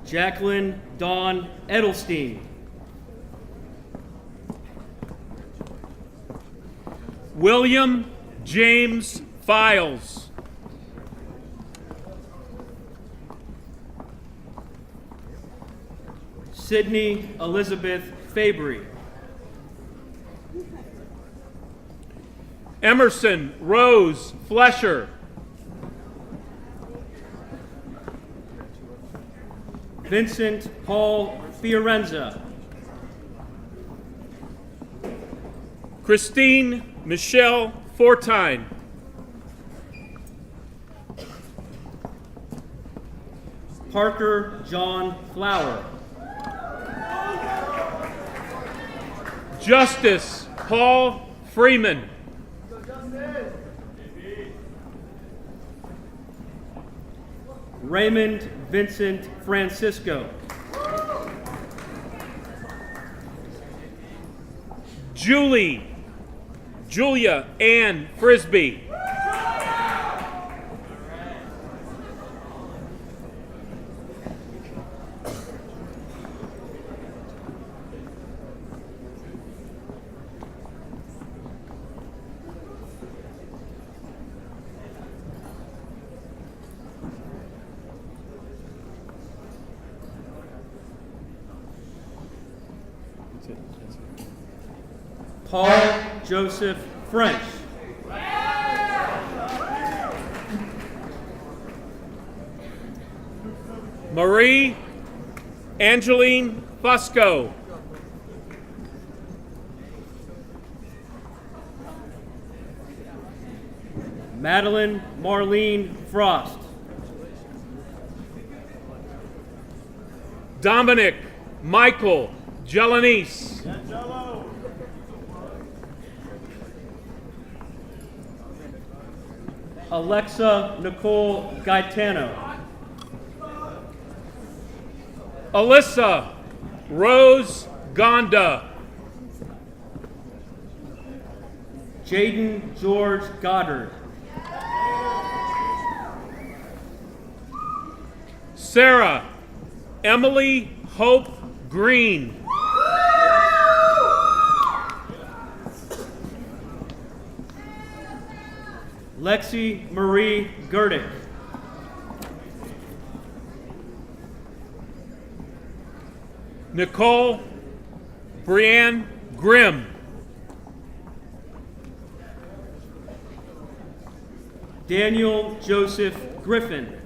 Jacqueline Dawn Edelstein. William James Files. Sydney Elizabeth Fabry. Emerson Rose Flesher. Vincent Paul Fiorenza. Christine Michelle Fortine. Parker John Flower. Justice Paul Freeman. Raymond Vincent Francisco. Julia Ann Frisbee. Paul Joseph French. Marie Angeline Fusco. Madeline Marlene Frost. Dominic Michael Jelanese. Alexa Nicole Gaetano. Alyssa Rose Gonda. Jaden George Goddard. Sarah Emily Hope Green. Lexi Marie Gerdick. Nicole Brianne Grimm. Daniel Joseph Griffin.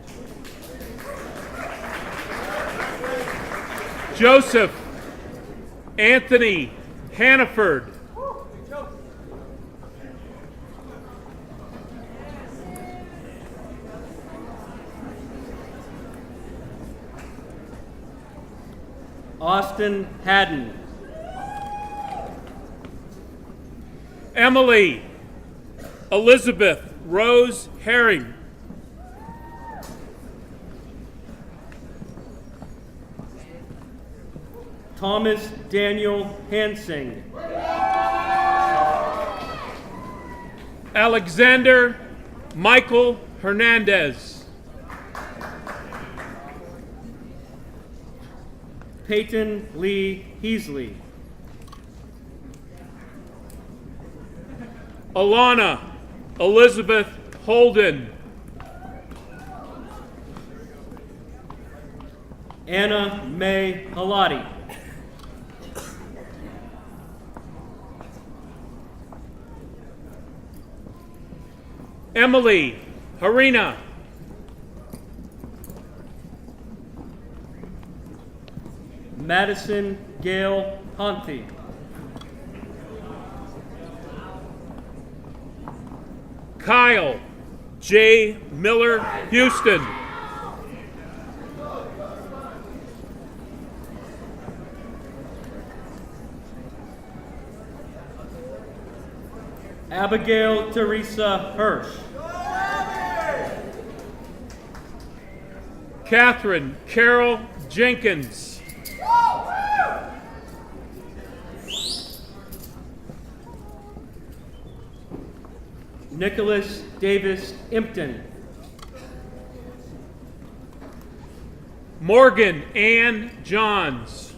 Joseph Anthony Hannaford. Austin Haddon. Emily Elizabeth Rose Herring. Thomas Daniel Hansing. Alexander Michael Hernandez. Peyton Lee Heasley. Alana Elizabeth Holden. Anna Mae Halati. Emily Harina. Madison Gale Ponte. Kyle J. Miller Houston. Abigail Teresa Hirsch. Catherine Carol Jenkins. Nicholas Davis Impton. Morgan Ann Johns.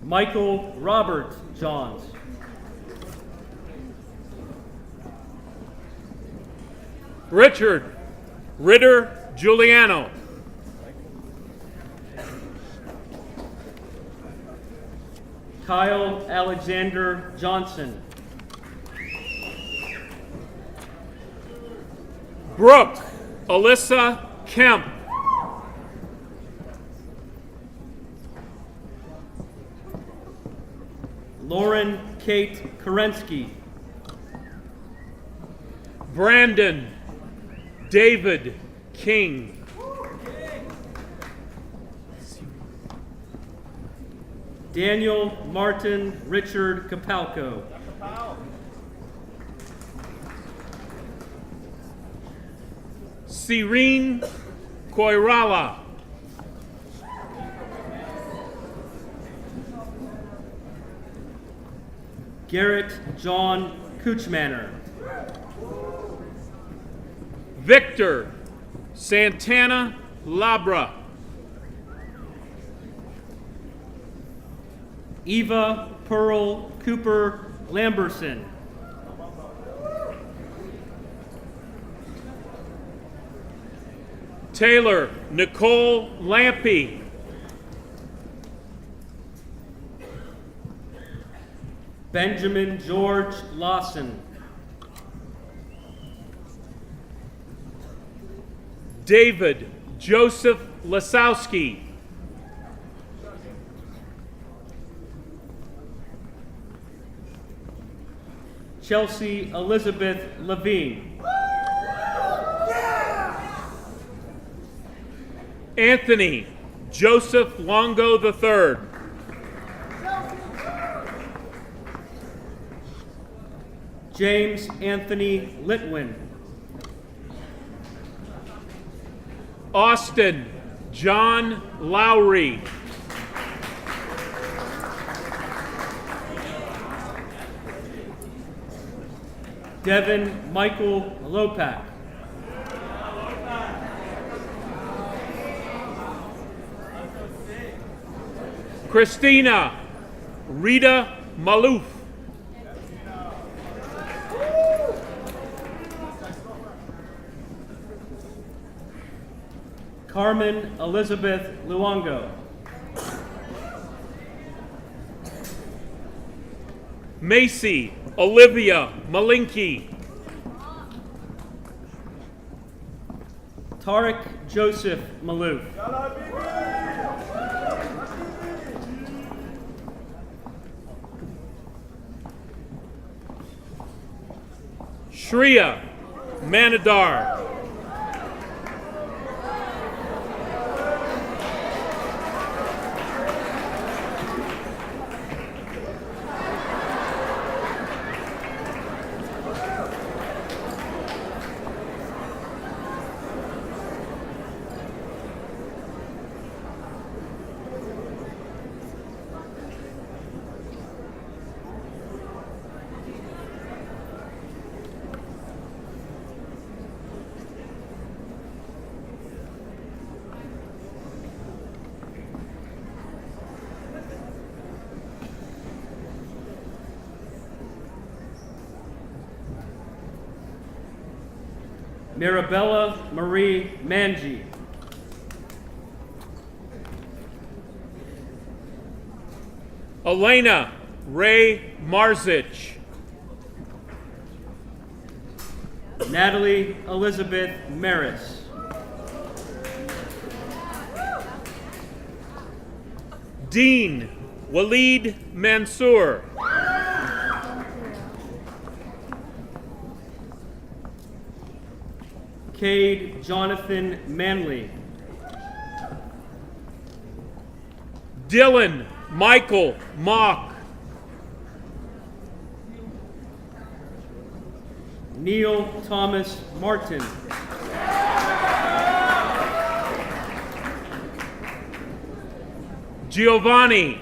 Michael Robert Johns. Richard Ritter Giuliano. Kyle Alexander Johnson. Brooke Alyssa Kemp. Lauren Kate Kerensky. Brandon David King. Daniel Martin Richard Capalco. Serene Koirala. Garrett John Kuchmaner. Victor Santana Labra. Eva Pearl Cooper Lamberson. Taylor Nicole Lampy. Benjamin George Lawson. David Joseph Lasowski. Chelsea Elizabeth Levine. Anthony Joseph Longo III. James Anthony Litwin. Austin John Lowry. Devin Michael Lopak. Christina Rita Malouf. Carmen Elizabeth Luongo. Macy Olivia Malinky. Tarek Joseph Malouf. Shreya Manadar. Mirabella Marie Manji. Elena Ray Marzich. Natalie Elizabeth Maris. Dean Waleed Mansour. Cade Jonathan Manley. Dylan Michael Mock. Neil Thomas Martin. Giovanni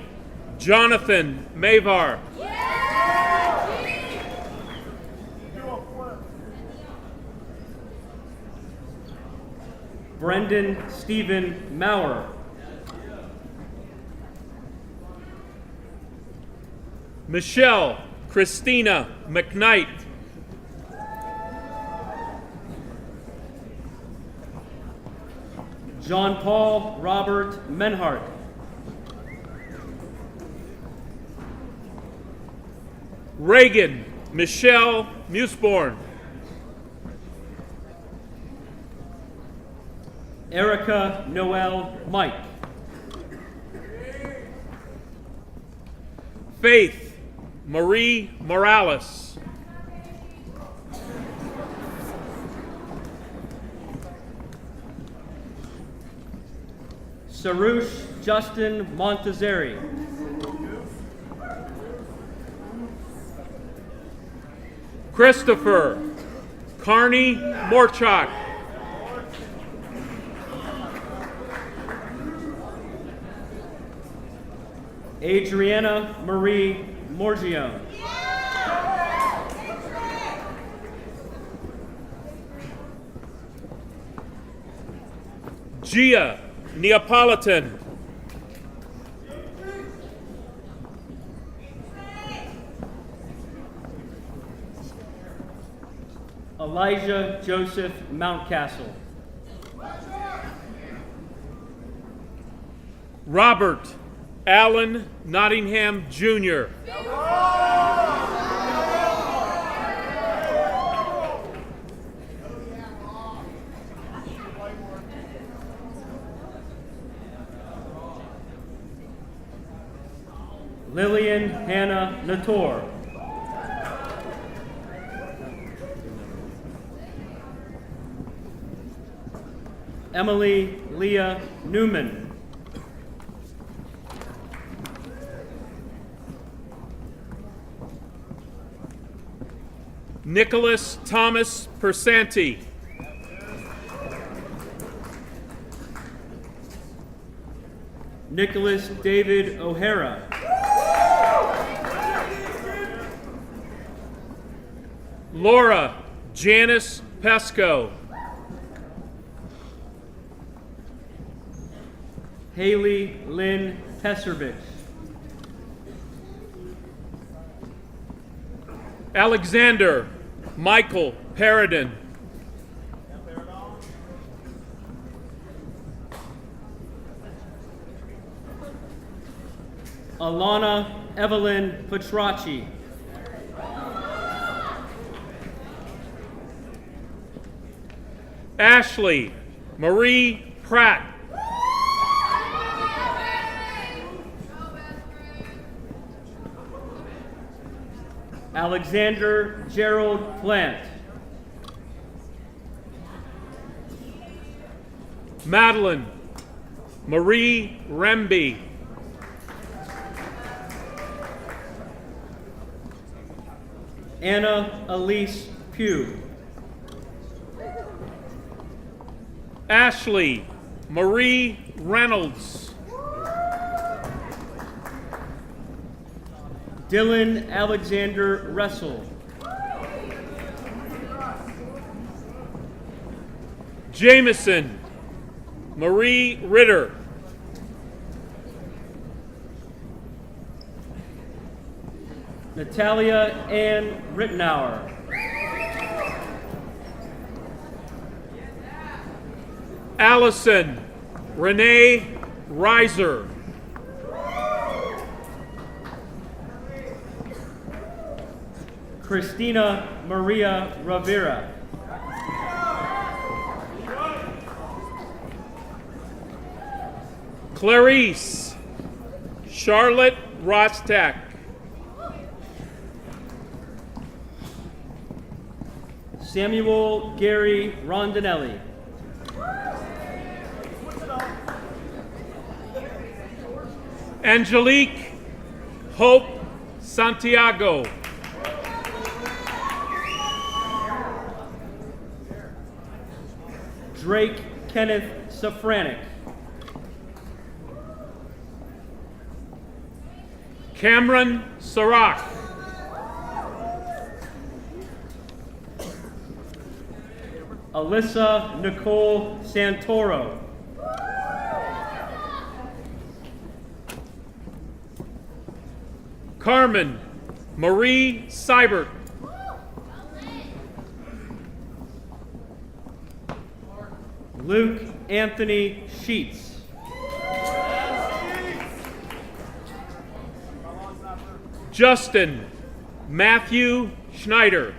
Jonathan Mavar. Brendan Stephen Maurer. Michelle Christina McKnight. John Paul Robert Menhart. Reagan Michelle Museborn. Erica Noel Mike. Faith Marie Morales. Sarush Justin Montezeri. Christopher Carney Morchak. Adriana Marie Morgione. Gia Neapolitan. Elijah Joseph Mountcastle. Robert Allen Nottingham Jr. Lillian Hannah Nator. Emily Leah Newman. Nicholas Thomas Persanti. Nicholas David O'Hara. Laura Janice Pesco. Haley Lynn Peserovich. Alexander Michael Paradin. Alana Evelyn Petracci. Ashley Marie Pratt. Alexander Gerald Plant. Madeline Marie Remby. Anna Elise Pugh. Ashley Marie Reynolds. Dylan Alexander Russell. Jameson Marie Ritter. Natalia Ann Rittenauer. Allison Renee Reiser. Christina Maria Rivera. Clarice Charlotte Rostak. Samuel Gary Rondinelli. Angelique Hope Santiago. Drake Kenneth Safranik. Cameron Sarak. Alyssa Nicole Santoro. Carmen Marie Seibert. Luke Anthony Sheets. Justin Matthew Schneider.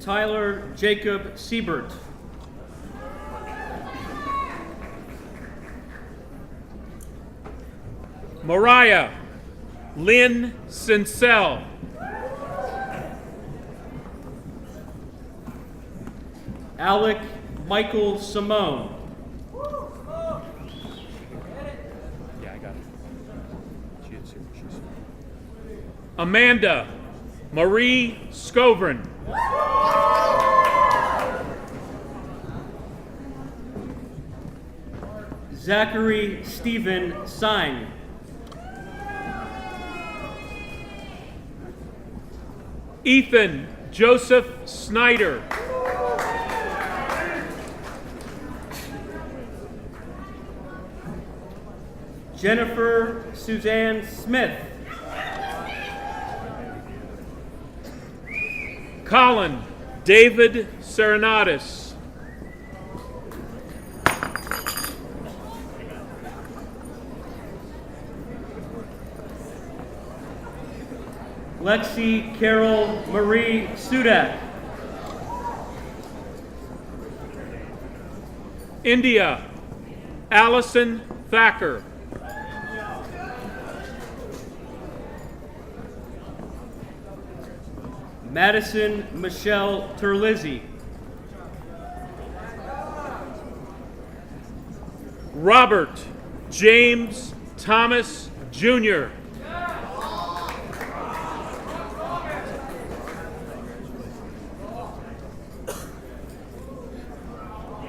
Tyler Jacob Siebert. Mariah Lynn Sincel. Alec Michael Simone. Yeah, I got it. She is here. She's here. Amanda Marie Scovrin. Zachary Stephen Sine. Ethan Joseph Snyder. Jennifer Suzanne Smith. Colin David Serenatis. Lexi Carol Marie Sudak. India Allison Thacker. Madison Michelle Terlizzi. Robert James Thomas Jr.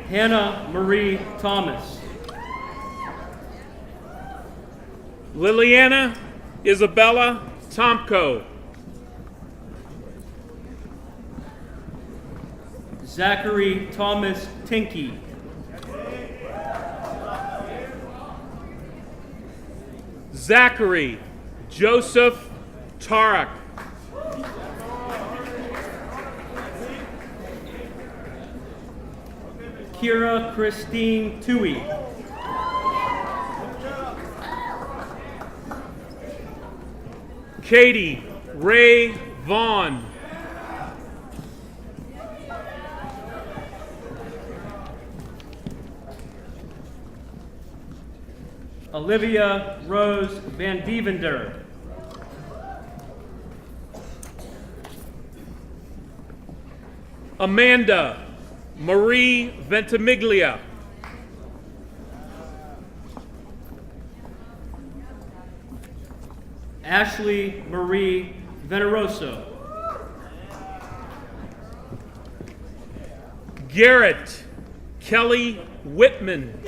Hannah Marie Thomas. Liliana Isabella Tomko. Zachary Thomas Tinky. Zachary Joseph Tarak. Kira Christine Tui. Katie Ray Vaughn. Olivia Rose Van Dievender. Amanda Marie Ventimiglia. Ashley Marie Veneroso. Garrett Kelly Whitman.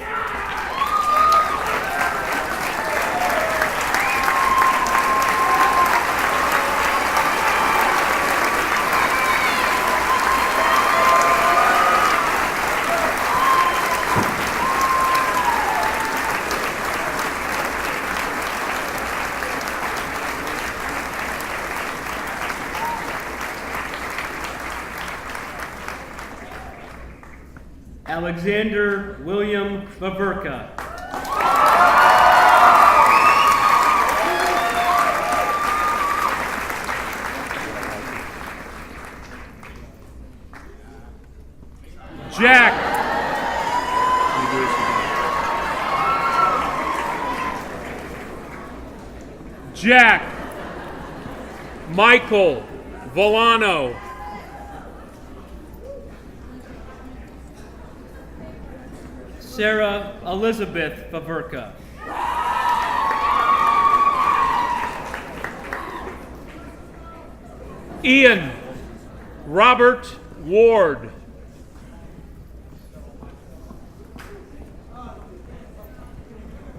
Alexander William Baverka. Jack. Jack Michael Volano. Sarah Elizabeth Faverka. Ian Robert Ward.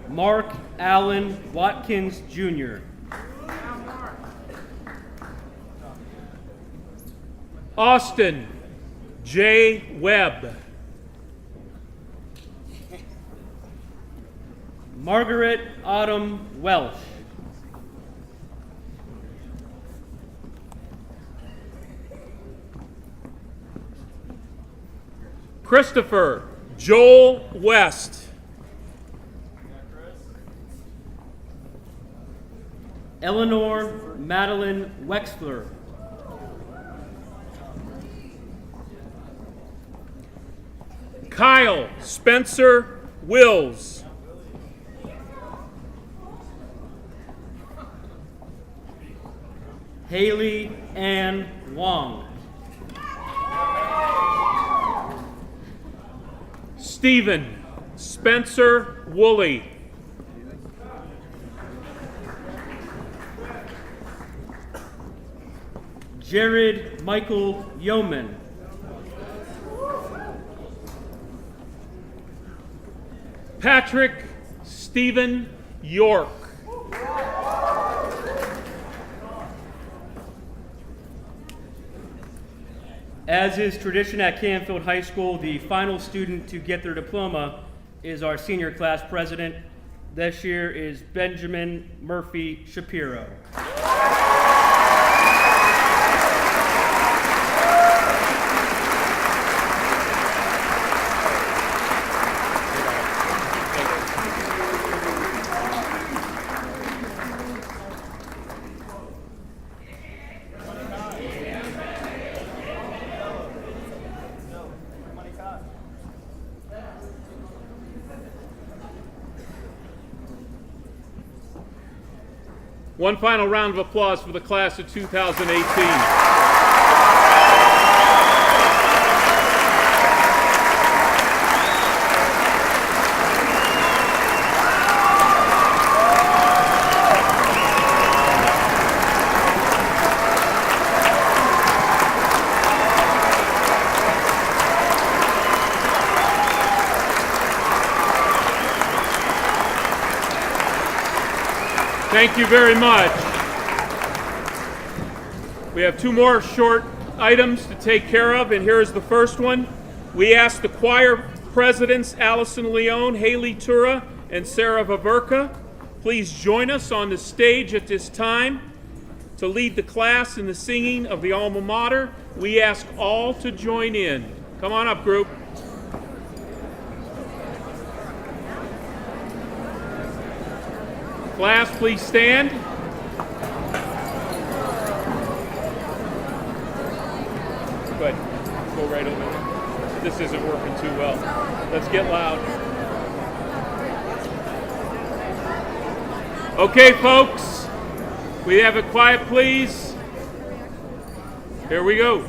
Mark Allen Watkins Jr. Austin J. Webb. Margaret Autumn Welsh. Christopher Joel West. Eleanor Madeline Wexler. Kyle Spencer Wills. Haley Ann Wong. Stephen Spencer Woolley. Jared Michael Yeoman. Patrick Stephen York. As is tradition at Canfield High School, the final student to get their diploma is our senior class president. This year is Benjamin Murphy Shapiro. One final round of applause for the class of 2018. Thank you very much. We have two more short items to take care of, and here is the first one. We ask the choir presidents, Allison Leone, Haley Tura, and Sarah Vaverka, please join us on the stage at this time to lead the class in the singing of the alma mater. We ask all to join in. Come on up, group. Class, please stand. Good. Go right over there. This isn't working too well. Let's get loud. Okay, folks. We have it quiet, please. Here we go.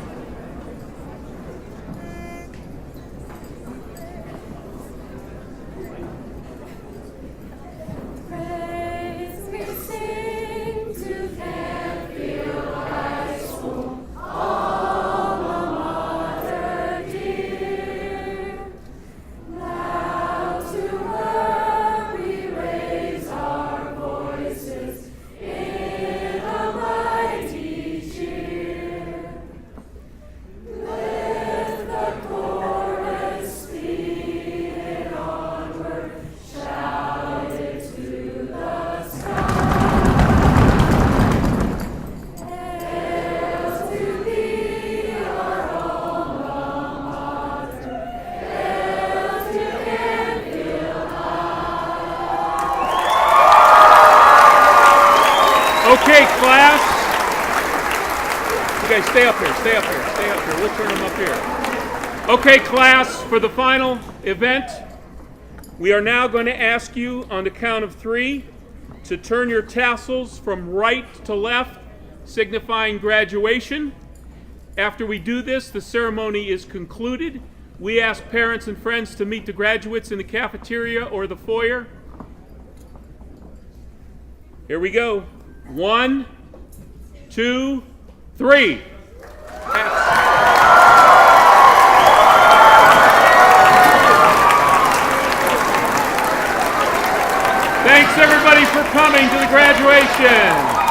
Okay, class. You guys stay up here, stay up here, stay up here. We'll turn them up here. Okay, class, for the final event, we are now going to ask you on the count of 3 to turn your tassels from right to left signifying graduation. After we do this, the ceremony is concluded. We ask parents and friends to meet the graduates in the cafeteria or the foyer. Here we go. 1, 2, 3. Thanks everybody for coming to the graduation.